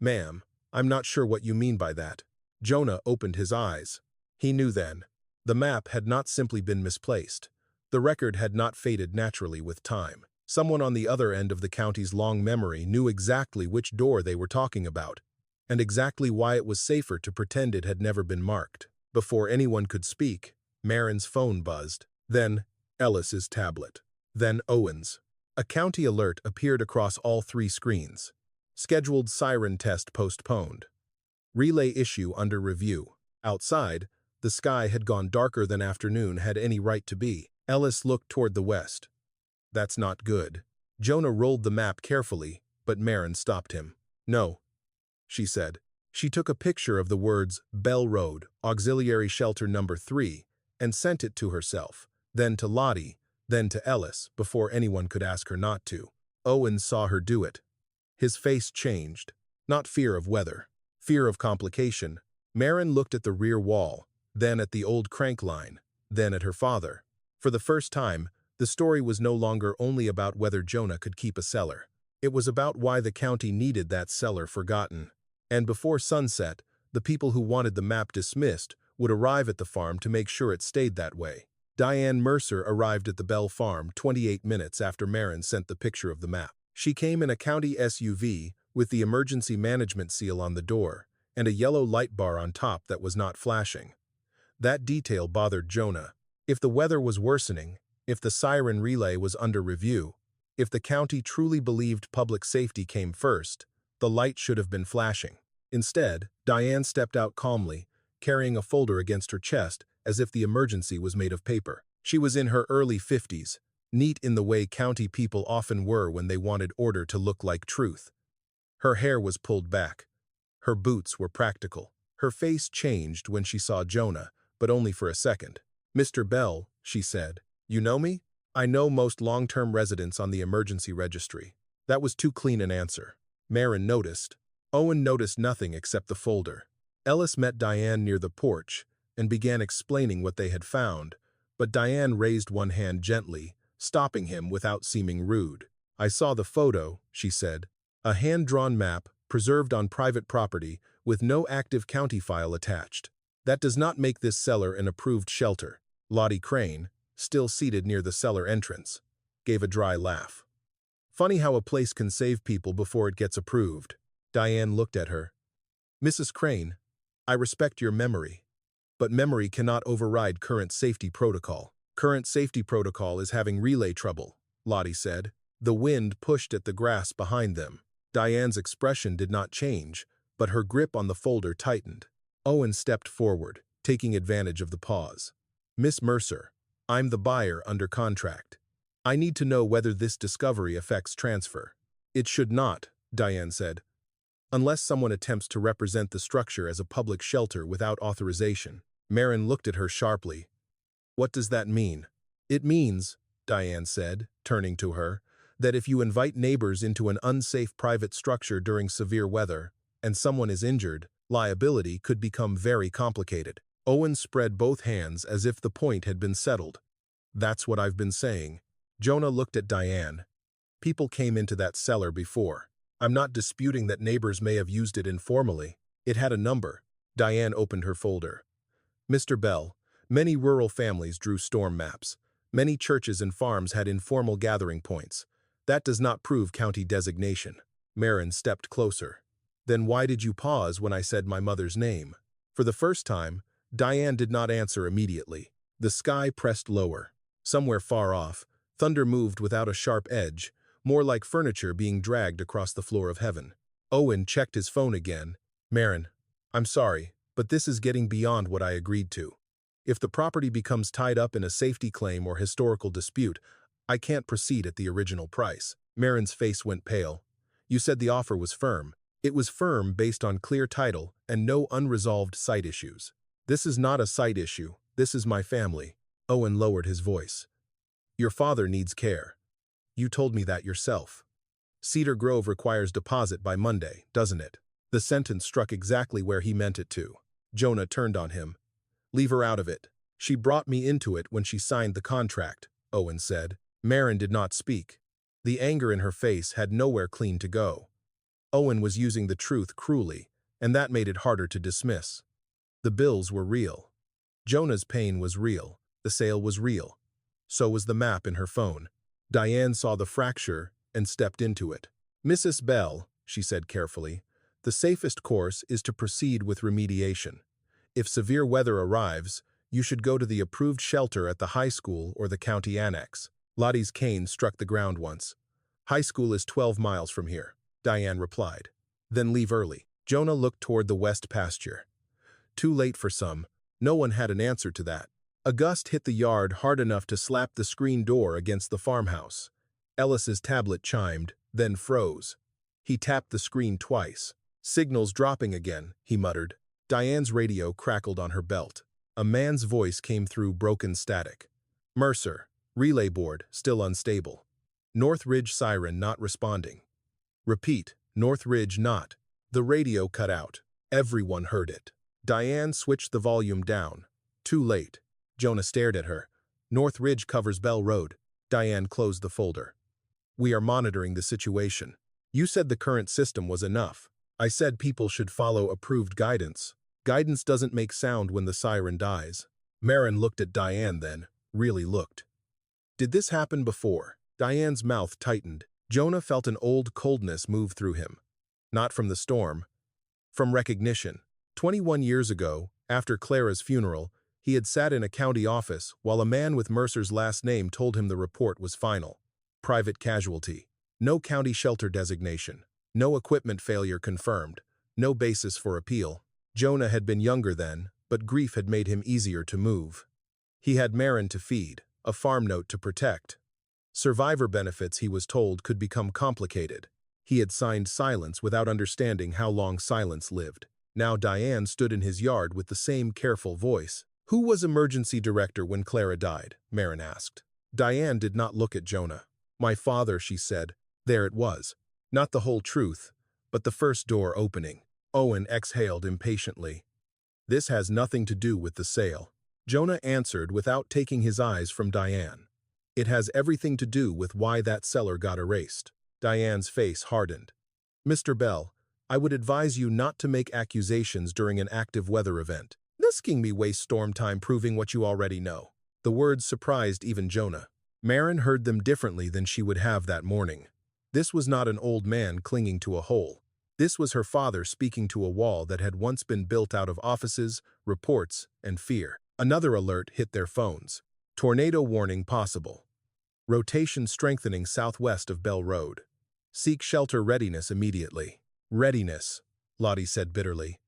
Ma'am, I'm not sure what you mean by that. Jonah opened his eyes. He knew then. The map had not simply been misplaced. The record had not faded naturally with time. Someone on the other end of the county's long memory knew exactly which door they were talking about, and exactly why it was safer to pretend it had never been marked. Before anyone could speak, Marin's phone buzzed. Then Ellis's tablet. Then Owen's. A county alert appeared across all 3 screens. Scheduled siren test postponed. Relay issue under review. Outside, the sky had gone darker than afternoon had any right to be. Ellis looked toward the west. That's not good. Jonah rolled the map carefully, but Marin stopped him. No, she said. She took a picture of the words Bell Road, Auxiliary Shelter Number 3, and sent it to herself, then to Lottie, then to Ellis, before anyone could ask her not to. Owen saw her do it. His face changed. Not fear of weather. Fear of complication. Marin looked at the rear wall, then at the old crank line, then at her father. For the first time, the story was no longer only about whether Jonah could keep a cellar. It was about why the county needed that cellar forgotten. And before sunset, the people who wanted the map dismissed would arrive at the farm to make sure it stayed that way. Diane Mercer arrived at the Bell farm 28 minutes after Marin sent the picture of the map. She came in a county SUV with the emergency management seal on the door and a yellow light bar on top that was not flashing. That detail bothered Jonah. If the weather was worsening, if the siren relay was under review, if the county truly believed public safety came first, the light should have been flashing. Instead, Diane stepped out calmly, carrying a folder against her chest as if the emergency was made of paper. She was in her early 50s, neat in the way county people often were when they wanted order to look like truth. Her hair was pulled back. Her boots were practical. Her face changed when she saw Jonah, but only for a second. "Mr. Bell," she said, "you know me? I know most long-term residents on the emergency registry." That was too clean an answer. Marin noticed. Owen noticed nothing except the folder. Ellis met Diane near the porch and began explaining what they had found, but Diane raised one hand gently, stopping him without seeming rude. "I saw the photo," she said. "A hand-drawn map, preserved on private property, with no active county file attached. That does not make this cellar an approved shelter." Lottie Crane, still seated near the cellar entrance, gave a dry laugh. "Funny how a place can save people before it gets approved." Diane looked at her. "Mrs. Crane, I respect your memory, but memory cannot override current safety protocol." "Current safety protocol is having relay trouble," Lottie said. The wind pushed at the grass behind them. Diane's expression did not change, but her grip on the folder tightened. Owen stepped forward, taking advantage of the pause. "Miss Mercer, I'm the buyer under contract. I need to know whether this discovery affects transfer." "It should not," Diane said, "unless someone attempts to represent the structure as a public shelter without authorization." Marin looked at her sharply. "What does that mean?" "It means," Diane said, turning to her, "that if you invite neighbors into an unsafe private structure during severe weather, and someone is injured, liability could become very complicated." Owen spread both hands as if the point had been settled. "That's what I've been saying." Jonah looked at Diane. "People came into that cellar before. I'm not disputing that neighbors may have used it informally. It had a number." Diane opened her folder. "Mr. Bell, many rural families drew storm maps. Many churches and farms had informal gathering points. That does not prove county designation." Marin stepped closer. "Then why did you pause when I said my mother's name?" For the first time, Diane did not answer immediately. The sky pressed lower. Somewhere far off, thunder moved without a sharp edge, more like furniture being dragged across the floor of heaven. Owen checked his phone again. "Marin, I'm sorry, but this is getting beyond what I agreed to. If the property becomes tied up in a safety claim or historical dispute, I can't proceed at the original price." Marin's face went pale. "You said the offer was firm." "It was firm based on clear title and no unresolved site issues." "This is not a site issue. This is my family." Owen lowered his voice. "Your father needs care. You told me that yourself. Cedar Grove requires deposit by Monday, doesn't it?" The sentence struck exactly where he meant it to. Jonah turned on him. "Leave her out of it. She brought me into it when she signed the contract," Owen said. Marin did not speak. The anger in her face had nowhere clean to go. Owen was using the truth cruelly, and that made it harder to dismiss. The bills were real. Jonah's pain was real. The sale was real. So was the map in her phone. Diane saw the fracture and stepped into it. "Mrs. Bell," she said carefully, "the safest course is to proceed with remediation. If severe weather arrives, you should go to the approved shelter at the high school or the county annex." Lottie's cane struck the ground once. "High school is 12 miles from here," Diane replied. "Then leave early." Jonah looked toward the west pasture. Too late for some. No one had an answer to that. A gust hit the yard hard enough to slap the screen door against the farmhouse. Ellis's tablet chimed, then froze. He tapped the screen twice. "Signal's dropping again," he muttered. Diane's radio crackled on her belt. A man's voice came through broken static. "Mercer, relay board, still unstable. North Ridge siren not responding. Repeat, North Ridge not." The radio cut out. Everyone heard it. Diane switched the volume down. Too late. Jonah stared at her. "North Ridge covers Bell Road." Diane closed the folder. "We are monitoring the situation. You said the current system was enough. I said people should follow approved guidance. Guidance doesn't make sound when the siren dies." Marin looked at Diane then, really looked. "Did this happen before?" Diane's mouth tightened. Jonah felt an old coldness move through him. Not from the storm. From recognition. 21 years ago, after Clara's funeral, he had sat in a county office while a man with Mercer's last name told him the report was final. Private casualty. No county shelter designation. No equipment failure confirmed. No basis for appeal. Jonah had been younger then, but grief had made him easier to move. He had Marin to feed, a farm note to protect. Survivor benefits, he was told, could become complicated. He had signed silence without understanding how long silence lived. Now Diane stood in his yard with the same careful voice. "Who was emergency director when Clara died?" Marin asked. Diane did not look at Jonah. "My father," she said. There it was. Not the whole truth, but the first door opening. Owen exhaled impatiently. "This has nothing to do with the sale," Jonah answered without taking his eyes from Diane. "It has everything to do with why that cellar got erased." Diane's face hardened. "Mr. Bell, I would advise you not to make accusations during an active weather event. Risking me waste storm time proving what you already know." The words surprised even Jonah. Marin heard them differently than she would have that morning. This was not an old man clinging to a hole. This was her father speaking to a wall that had once been built out of offices, reports, and fear. Another alert hit their phones. Tornado warning possible. Rotation strengthening southwest of Bell Road. Seek shelter readiness immediately. Readiness, Lottie said bitterly.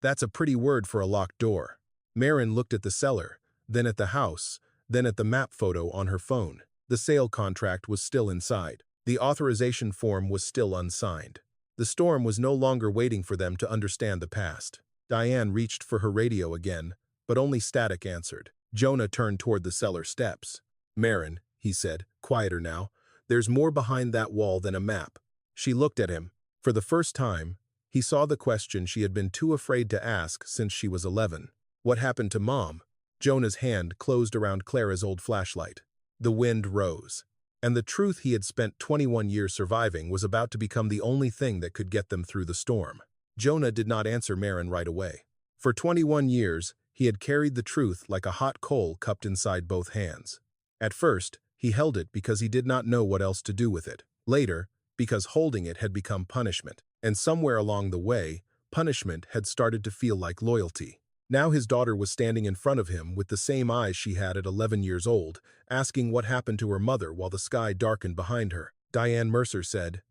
That's a pretty word for a locked door. Marin looked at the cellar, then at the house, then at the map photo on her phone. The sale contract was still inside. The authorization form was still unsigned. The storm was no longer waiting for them to understand the past. Diane reached for her radio again, but only static answered. Jonah turned toward the cellar steps. "Marin," he said, quieter now, "there's more behind that wall than a map." She looked at him. For the first time, he saw the question she had been too afraid to ask since she was 11. "What happened to Mom?" Jonah's hand closed around Clara's old flashlight. The wind rose, and the truth he had spent 21 years surviving was about to become the only thing that could get them through the storm. Jonah did not answer Marin right away. For 21 years, he had carried the truth like a hot coal cupped inside both hands. At first, he held it because he did not know what else to do with it. Later, because holding it had become punishment. And somewhere along the way, punishment had started to feel like loyalty. Now his daughter was standing in front of him with the same eyes she had at 11 years old, asking what happened to her mother while the sky darkened behind her. Diane Mercer said,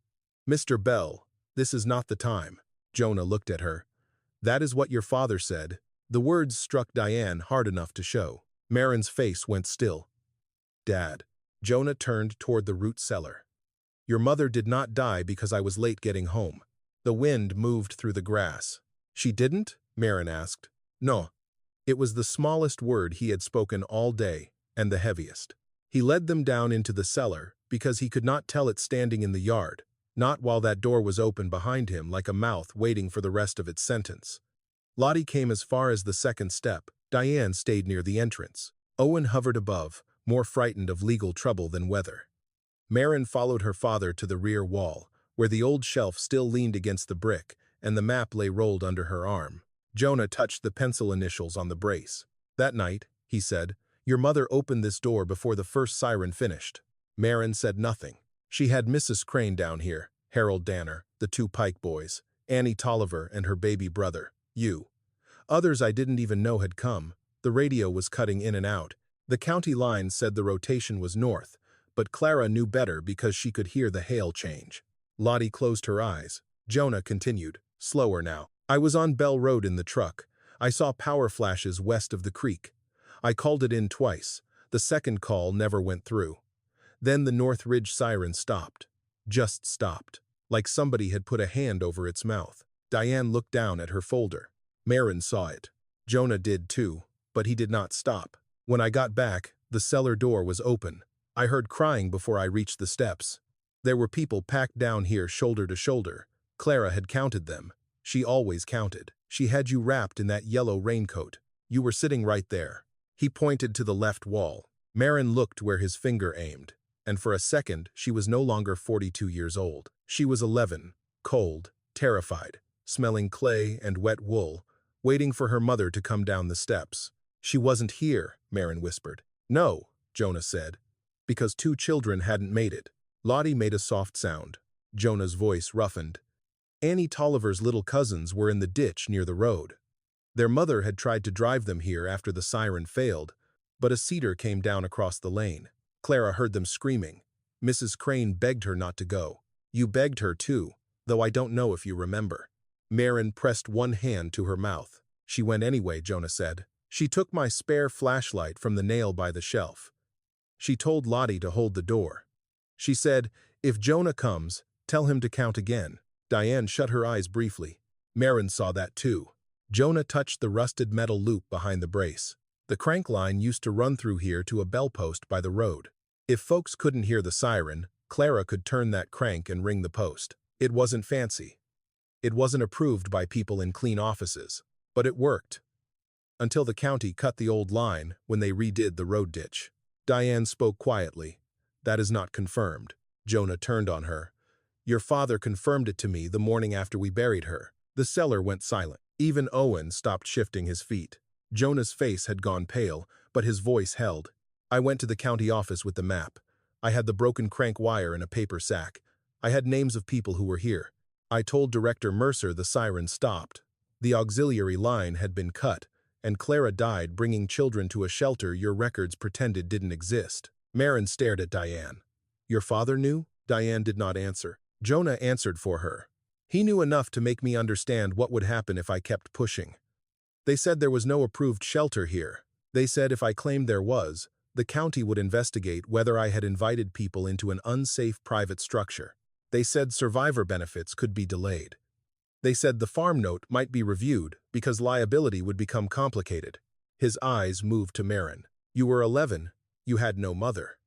"Mr. Bell, this is not the time." Jonah looked at her. "That is what your father said." The words struck Diane hard enough to show. Marin's face went still. "Dad." Jonah turned toward the root cellar. "Your mother did not die because I was late getting home." The wind moved through the grass. "She didn't?" Marin asked. "No." It was the smallest word he had spoken all day, and the heaviest. He led them down into the cellar because he could not tell it standing in the yard, not while that door was open behind him like a mouth waiting for the rest of its sentence. Lottie came as far as the second step. Diane stayed near the entrance. Owen hovered above, more frightened of legal trouble than weather. Marin followed her father to the rear wall, where the old shelf still leaned against the brick, and the map lay rolled under her arm. Jonah touched the pencil initials on the brace. "That night," he said, "your mother opened this door before the first siren finished." Marin said nothing. She had Mrs. Crane down here, Harold Danner, the two Pike boys, Annie Tolliver and her baby brother, you. Others I didn't even know had come. The radio was cutting in and out. The county line said the rotation was north, but Clara knew better because she could hear the hail change. Lottie closed her eyes. Jonah continued, slower now. "I was on Bell Road in the truck. I saw power flashes west of the creek. I called it in twice. The second call never went through. Then the North Ridge siren stopped. Just stopped. Like somebody had put a hand over its mouth." Diane looked down at her folder. Marin saw it. Jonah did too, but he did not stop. "When I got back, the cellar door was open. I heard crying before I reached the steps. There were people packed down here shoulder to shoulder. Clara had counted them. She always counted. She had you wrapped in that yellow raincoat. You were sitting right there." He pointed to the left wall. Marin looked where his finger aimed, and for a second she was no longer 42 years old. She was 11, cold, terrified, smelling clay and wet wool, waiting for her mother to come down the steps. "She wasn't here," Marin whispered. "No," Jonah said, "because 2 children hadn't made it." Lottie made a soft sound. Jonah's voice roughened. "Annie Tolliver's little cousins were in the ditch near the road. Their mother had tried to drive them here after the siren failed, but a cedar came down across the lane. Clara heard them screaming. Mrs. Crane begged her not to go. You begged her too, though I don't know if you remember." Marin pressed one hand to her mouth. "She went anyway," Jonah said. "She took my spare flashlight from the nail by the shelf. She told Lottie to hold the door. She said, 'If Jonah comes, tell him to count again.'" Diane shut her eyes briefly. Marin saw that too. Jonah touched the rusted metal loop behind the brace. The crank line used to run through here to a bell post by the road. If folks couldn't hear the siren, Clara could turn that crank and ring the post. It wasn't fancy. It wasn't approved by people in clean offices. But it worked. Until the county cut the old line when they redid the road ditch. Diane spoke quietly. "That is not confirmed." Jonah turned on her. "Your father confirmed it to me the morning after we buried her." The Cellar went silent. Even Owen stopped shifting his feet. Jonah's face had gone pale, but his voice held. "I went to the county office with the map. I had the broken crank wire in a paper sack. I had names of people who were here. I told Director Mercer the siren stopped. The auxiliary line had been cut, and Clara died bringing children to a shelter your records pretended didn't exist." Marin stared at Diane. "Your father knew?" Diane did not answer. Jonah answered for her. "He knew enough to make me understand what would happen if I kept pushing. They said there was no approved shelter here. They said if I claimed there was, the county would investigate whether I had invited people into an unsafe private structure. They said survivor benefits could be delayed. They said the farm note might be reviewed because liability would become complicated." His eyes moved to Marin. "You were 11. You had no mother.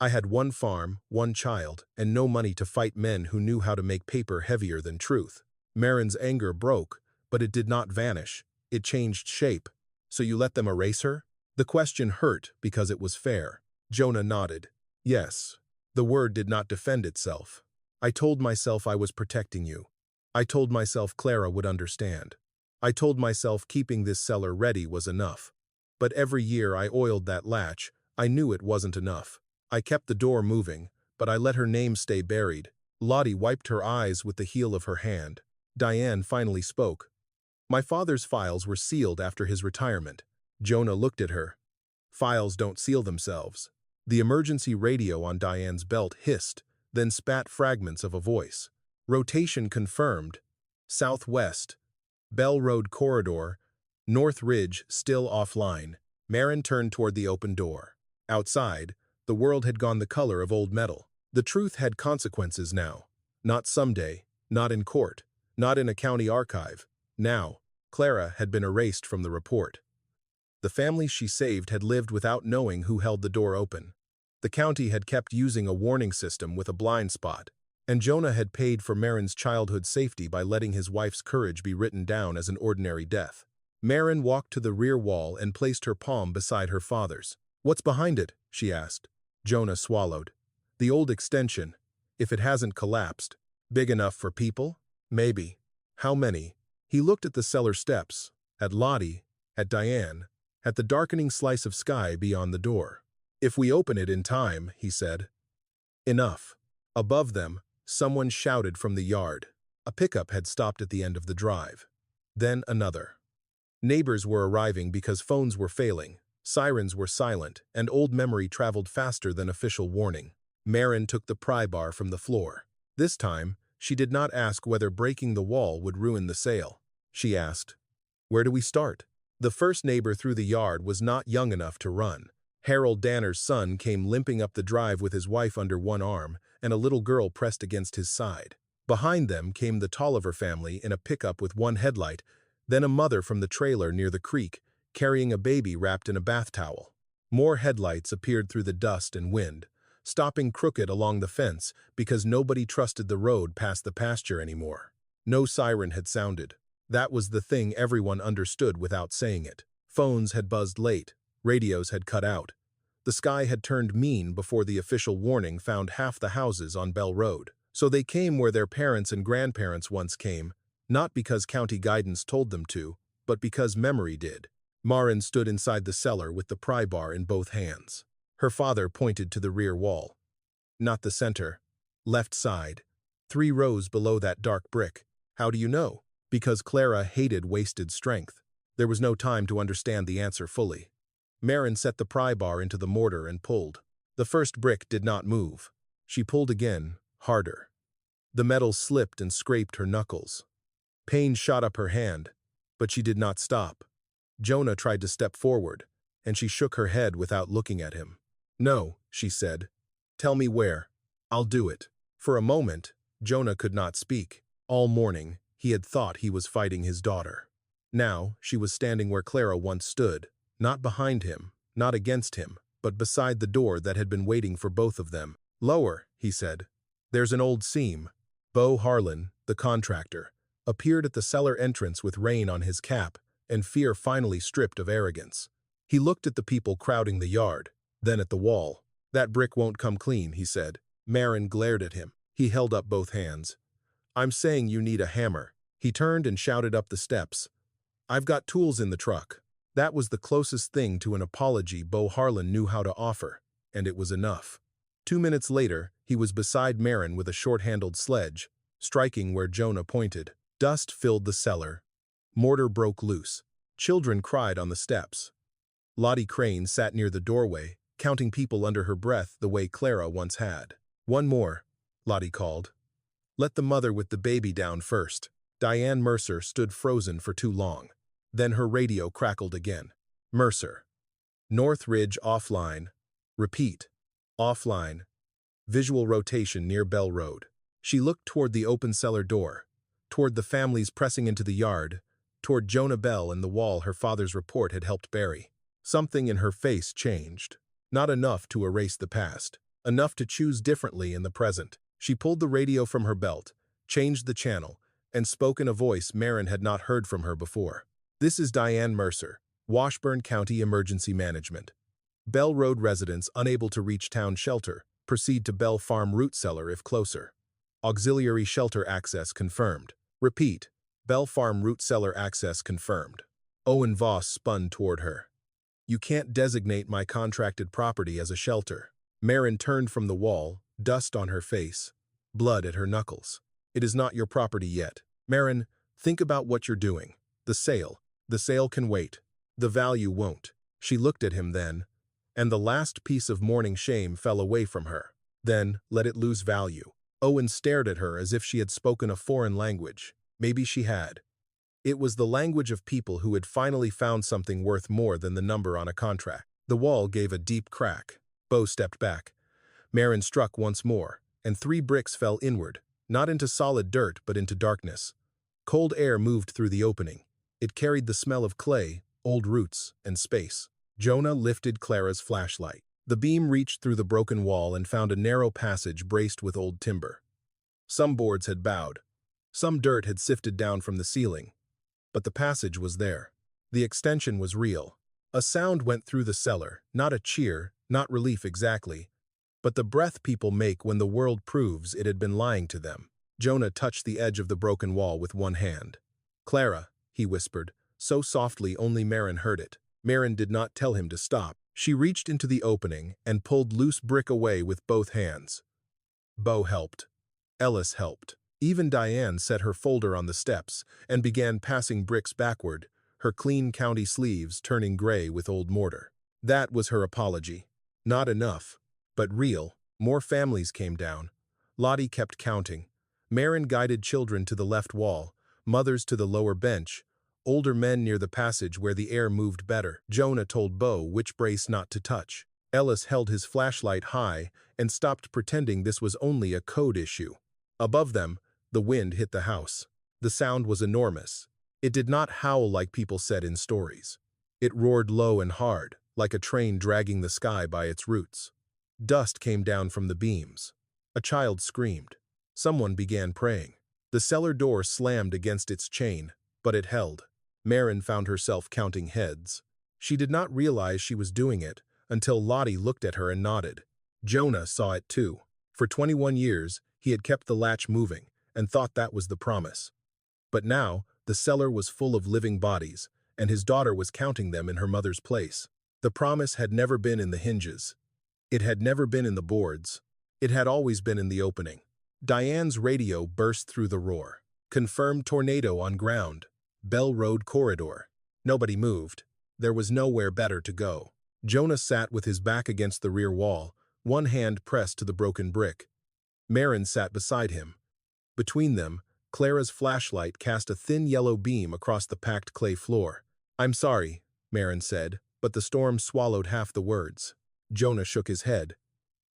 I had one farm, one child, and no money to fight men who knew how to make paper heavier than truth." Marin's anger broke, but it did not vanish. It changed shape. "So you let them erase her?" The question hurt because it was fair. Jonah nodded. "Yes." The word did not defend itself. "I told myself I was protecting you. I told myself Clara would understand. I told myself keeping this cellar ready was enough. But every year I oiled that latch, I knew it wasn't enough. I kept the door moving, but I let her name stay buried." Lottie wiped her eyes with the heel of her hand. Diane finally spoke. "My father's files were sealed after his retirement." Jonah looked at her. "Files don't seal themselves." The emergency radio on Diane's belt hissed, then spat fragments of a voice. "Rotation confirmed. Southwest. Bell Road corridor. North Ridge still offline." Marin turned toward the open door. Outside, the world had gone the color of old metal. The truth had consequences now. Not someday, not in court, not in a county archive. Now, Clara had been erased from the report. The family she saved had lived without knowing who held the door open. The county had kept using a warning system with a blind spot, and Jonah had paid for Marin's childhood safety by letting his wife's courage be written down as an ordinary death. Marin walked to the rear wall and placed her palm beside her father's. "What's behind it?" she asked. Jonah swallowed. "The old extension. If it hasn't collapsed. Big enough for people? Maybe. How many?" He looked at the cellar steps, at Lottie, at Diane, at the darkening slice of sky beyond the door. "If we open it in time," he said. Enough. Above them, someone shouted from the yard. A pickup had stopped at the end of the drive. Then another. Neighbors were arriving because phones were failing, sirens were silent, and old memory traveled faster than official warning. Marin took the pry bar from the floor. This time, she did not ask whether breaking the wall would ruin the sale. She asked, "Where do we start?" The first neighbor through the yard was not young enough to run. Harold Danner's son came limping up the drive with his wife under one arm and a little girl pressed against his side. Behind them came the Tolliver family in a pickup with one headlight, then a mother from the trailer near the creek, carrying a baby wrapped in a bath towel. More headlights appeared through the dust and wind, stopping crooked along the fence because nobody trusted the road past the pasture anymore. No siren had sounded. That was the thing everyone understood without saying it. Phones had buzzed late. Radios had cut out. The sky had turned mean before the official warning found half the houses on Bell Road. So they came where their parents and grandparents once came, not because county guidance told them to, but because memory did. Marin stood inside the cellar with the pry bar in both hands. Her father pointed to the rear wall. "Not the center. Left side. 3 rows below that dark brick." "How do you know?" "Because Clara hated wasted strength." There was no time to understand the answer fully. Marin set the pry bar into the mortar and pulled. The first brick did not move. She pulled again, harder. The metal slipped and scraped her knuckles. Pain shot up her hand, but she did not stop. Jonah tried to step forward, and she shook her head without looking at him. "No," she said. "Tell me where. I'll do it." For a moment, Jonah could not speak. All morning, he had thought he was fighting his daughter. Now, she was standing where Clara once stood, not behind him, not against him, but beside the door that had been waiting for both of them. "Lower," he said. "There's an old seam." Beau Harlan, the contractor, appeared at the cellar entrance with rain on his cap and fear finally stripped of arrogance. He looked at the people crowding the yard, then at the wall. "That brick won't come clean," he said. Marin glared at him. He held up both hands. "I'm saying you need a hammer." He turned and shouted up the steps. "I've got tools in the truck." That was the closest thing to an apology Beau Harlan knew how to offer, and it was enough. 2 minutes later, he was beside Marin with a short-handled sledge, striking where Jonah pointed. Dust filled the cellar. Mortar broke loose. Children cried on the steps. Lottie Crane sat near the doorway, counting people under her breath the way Clara once had. "One more," Lottie called. "Let the mother with the baby down first." Diane Mercer stood frozen for too long. Then her radio crackled again. "Mercer. North Ridge offline. Repeat. Offline. Visual rotation near Bell Road." She looked toward the open cellar door, toward the families pressing into the yard, toward Jonah Bell and the wall her father's report had helped bury. Something in her face changed. Not enough to erase the past. Enough to choose differently in the present. She pulled the radio from her belt, changed the channel, and spoke in a voice Marin had not heard from her before. "This is Diane Mercer, Washburn County Emergency Management. Bell Road residents unable to reach town shelter, proceed to Bell Farm root cellar if closer. Auxiliary shelter access confirmed. Repeat, Bell Farm root cellar access confirmed." Owen Voss spun toward her. "You can't designate my contracted property as a shelter." Marin turned from the wall, dust on her face, blood at her knuckles. "It is not your property yet. Marin, think about what you're doing. The sale. The sale can wait. The value won't." She looked at him then, and the last piece of mourning shame fell away from her. "Then, let it lose value." Owen stared at her as if she had spoken a foreign language. Maybe she had. It was the language of people who had finally found something worth more than the number on a contract. The wall gave a deep crack. Beau stepped back. Marin struck once more, and 3 bricks fell inward, not into solid dirt but into darkness. Cold air moved through the opening. It carried the smell of clay, old roots, and space. Jonah lifted Clara's flashlight. The beam reached through the broken wall and found a narrow passage braced with old timber. Some boards had bowed. Some dirt had sifted down from the ceiling. But the passage was there. The extension was real. A sound went through the cellar, not a cheer, not relief exactly, but the breath people make when the world proves it had been lying to them. Jonah touched the edge of the broken wall with one hand. "Clara," he whispered, so softly only Marin heard it. Marin did not tell him to stop. She reached into the opening and pulled loose brick away with both hands. Beau helped. Ellis helped. Even Diane set her folder on the steps and began passing bricks backward, her clean county sleeves turning gray with old mortar. That was her apology. Not enough, but real. More families came down. Lottie kept counting. Marin guided children to the left wall, mothers to the lower bench, older men near the passage where the air moved better. Jonah told Beau which brace not to touch. Ellis held his flashlight high and stopped pretending this was only a code issue. Above them, the wind hit the house. The sound was enormous. It did not howl like people said in stories. It roared low and hard, like a train dragging the sky by its roots. Dust came down from the beams. A child screamed. Someone began praying. The cellar door slammed against its chain, but it held. Marin found herself counting heads. She did not realize she was doing it until Lottie looked at her and nodded. Jonah saw it too. For 21 years, he had kept the latch moving and thought that was the promise. But now, the cellar was full of living bodies, and his daughter was counting them in her mother's place. The promise had never been in the hinges. It had never been in the boards. It had always been in the opening. Diane's radio burst through the roar. "Confirmed tornado on ground. Bell Road corridor." Nobody moved. There was nowhere better to go. Jonah sat with his back against the rear wall, one hand pressed to the broken brick. Marin sat beside him. Between them, Clara's flashlight cast a thin yellow beam across the packed clay floor. "I'm sorry," Marin said, but the storm swallowed half the words. Jonah shook his head.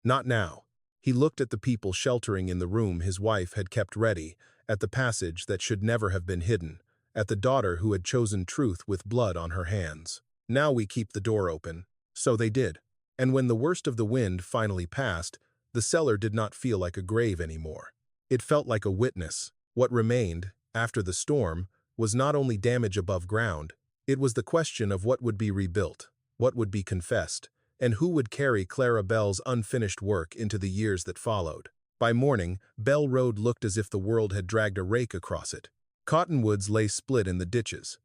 "Not now." He looked at the people sheltering in the room his wife had kept ready, at the passage that should never have been hidden, at the daughter who had chosen truth with blood on her hands. "Now we keep the door open." So they did. And when the worst of the wind finally passed, the cellar did not feel like a grave anymore. It felt like a witness. What remained, after the storm, was not only damage above ground, it was the question of what would be rebuilt, what would be confessed, and who would carry Clara Bell's unfinished work into the years that followed. By morning, Bell Road looked as if the world had dragged a rake across it. Cottonwoods lay split in the ditches.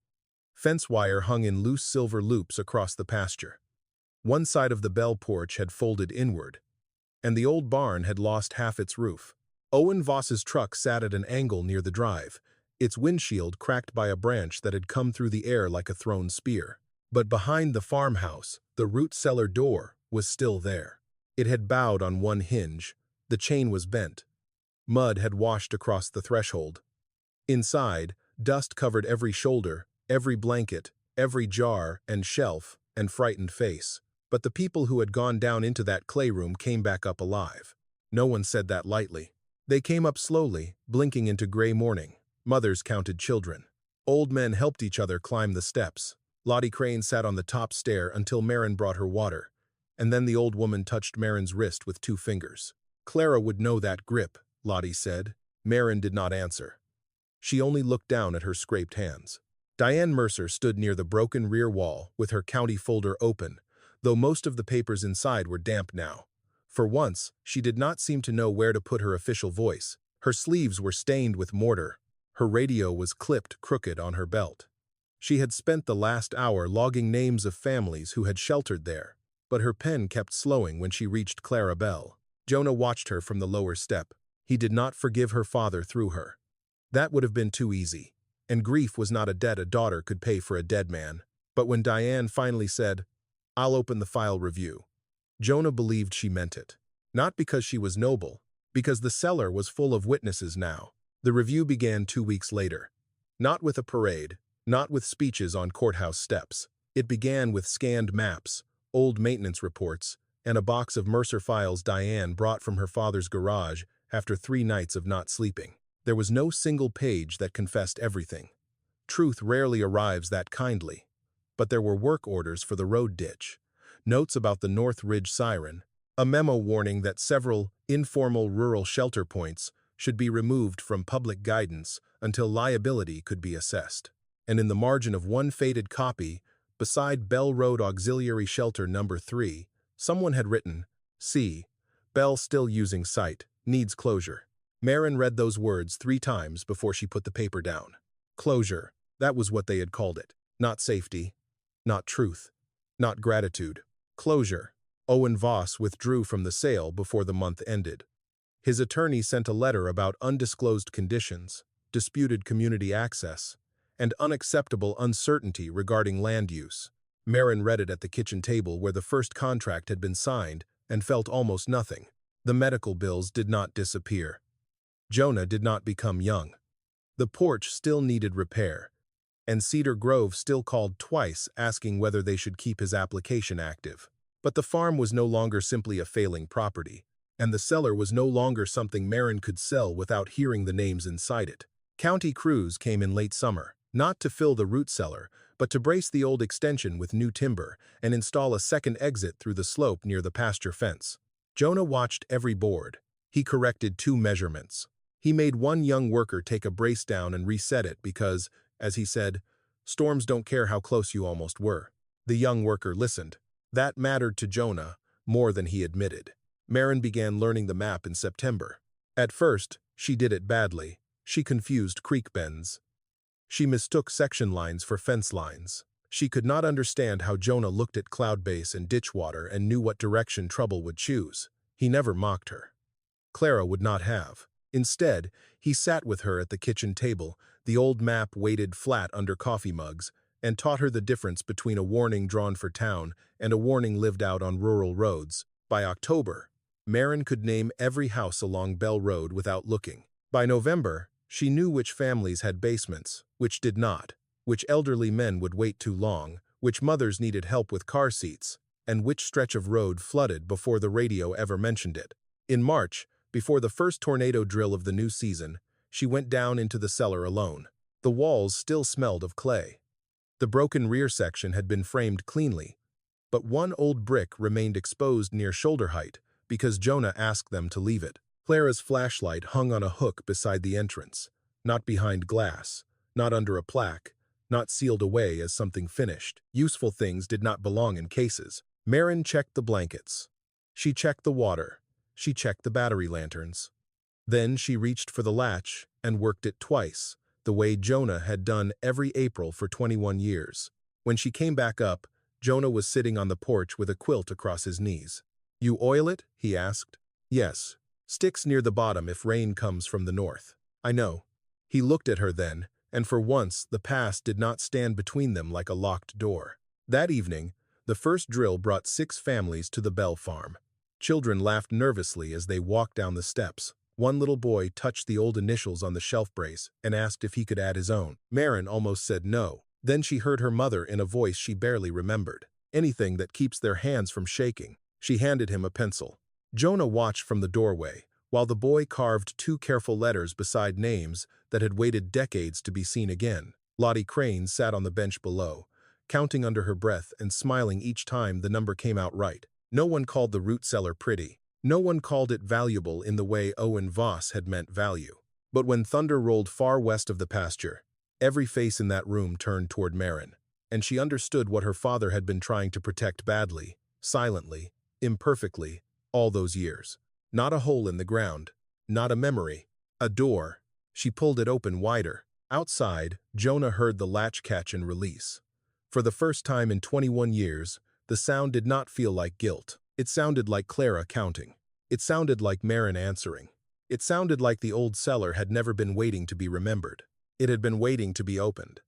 Fence wire hung in loose silver loops across the pasture. One side of the Bell porch had folded inward, and the old barn had lost half its roof. Owen Voss's truck sat at an angle near the drive, its windshield cracked by a branch that had come through the air like a thrown spear. But behind the farmhouse, the root cellar door was still there. It had bowed on one hinge. The chain was bent. Mud had washed across the threshold. Inside, dust covered every shoulder, every blanket, every jar and shelf and frightened face. But the people who had gone down into that clay room came back up alive. No one said that lightly. They came up slowly, blinking into gray morning. Mothers counted children. Old men helped each other climb the steps. Lottie Crane sat on the top stair until Marin brought her water, and then the old woman touched Marin's wrist with 2 fingers. "Clara would know that grip," Lottie said. Marin did not answer. She only looked down at her scraped hands. Diane Mercer stood near the broken rear wall with her county folder open, though most of the papers inside were damp now. For once, she did not seem to know where to put her official voice. Her sleeves were stained with mortar. Her radio was clipped crooked on her belt. She had spent the last hour logging names of families who had sheltered there, but her pen kept slowing when she reached Clara Bell. Jonah watched her from the lower step. He did not forgive her father through her. That would have been too easy, and grief was not a debt a daughter could pay for a dead man. But when Diane finally said, "I'll open the file review," Jonah believed she meant it. Not because she was noble, because the cellar was full of witnesses now. The review began 2 weeks later. Not with a parade, not with speeches on courthouse steps. It began with scanned maps, old maintenance reports, and a box of Mercer files Diane brought from her father's garage after 3 nights of not sleeping. There was no single page that confessed everything. Truth rarely arrives that kindly. But there were work orders for the road ditch, notes about the North Ridge Siren, a memo warning that several informal rural shelter points should be removed from public guidance until liability could be assessed. And in the margin of one faded copy, beside Bell Road Auxiliary Shelter Number 3, someone had written, "C. Bell still using site, needs closure." Marin read those words 3 times before she put the paper down. Closure, that was what they had called it. Not safety, not truth, not gratitude. Closure. Owen Voss withdrew from the sale before the month ended. His attorney sent a letter about undisclosed conditions, disputed community access, and unacceptable uncertainty regarding land use. Marin read it at the kitchen table where the first contract had been signed and felt almost nothing. The medical bills did not disappear. Jonah did not become young. The porch still needed repair, and Cedar Grove still called twice asking whether they should keep his application active. But the farm was no longer simply a failing property, and the cellar was no longer something Marin could sell without hearing the names inside it. County crews came in late summer, not to fill the root cellar, but to brace the old extension with new timber and install a second exit through the slope near the pasture fence. Jonah watched every board. He corrected 2 measurements. He made one young worker take a brace down and reset it because, as he said, storms don't care how close you almost were. The young worker listened. That mattered to Jonah more than he admitted. Marin began learning the map in September. At first, she did it badly. She confused creek bends. She mistook section lines for fence lines. She could not understand how Jonah looked at cloud base and ditch water and knew what direction trouble would choose. He never mocked her. Clara would not have. Instead, he sat with her at the kitchen table, the old map weighted flat under coffee mugs, and taught her the difference between a warning drawn for town and a warning lived out on rural roads. By October, Marin could name every house along Bell Road without looking. By November, she knew which families had basements, which did not, which elderly men would wait too long, which mothers needed help with car seats, and which stretch of road flooded before the radio ever mentioned it. In March, before the first tornado drill of the new season, she went down into the cellar alone. The walls still smelled of clay. The broken rear section had been framed cleanly, but one old brick remained exposed near shoulder height because Jonah asked them to leave it. Clara's flashlight hung on a hook beside the entrance, not behind glass, not under a plaque, not sealed away as something finished. Useful things did not belong in cases. Marin checked the blankets. She checked the water. She checked the battery lanterns. Then she reached for the latch and worked it twice, the way Jonah had done every April for 21 years. When she came back up, Jonah was sitting on the porch with a quilt across his knees. "You oil it?" he asked. "Yes. Sticks near the bottom if rain comes from the north." "I know." He looked at her then, and for once the past did not stand between them like a locked door. That evening, the first drill brought 6 families to the Bell farm. Children laughed nervously as they walked down the steps. One little boy touched the old initials on the shelf brace and asked if he could add his own. Marin almost said no. Then she heard her mother in a voice she barely remembered. "Anything that keeps their hands from shaking." She handed him a pencil. Jonah watched from the doorway, while the boy carved 2 careful letters beside names that had waited decades to be seen again. Lottie Crane sat on the bench below, counting under her breath and smiling each time the number came out right. No one called the root cellar pretty. No one called it valuable in the way Owen Voss had meant value. But when thunder rolled far west of the pasture, every face in that room turned toward Marin, and she understood what her father had been trying to protect badly, silently, imperfectly, all those years. Not a hole in the ground, not a memory, a door. She pulled it open wider. Outside, Jonah heard the latch catch and release. For the first time in 21 years, the sound did not feel like guilt. It sounded like Clara counting. It sounded like Marin answering. It sounded like the old cellar had never been waiting to be remembered. It had been waiting to be opened.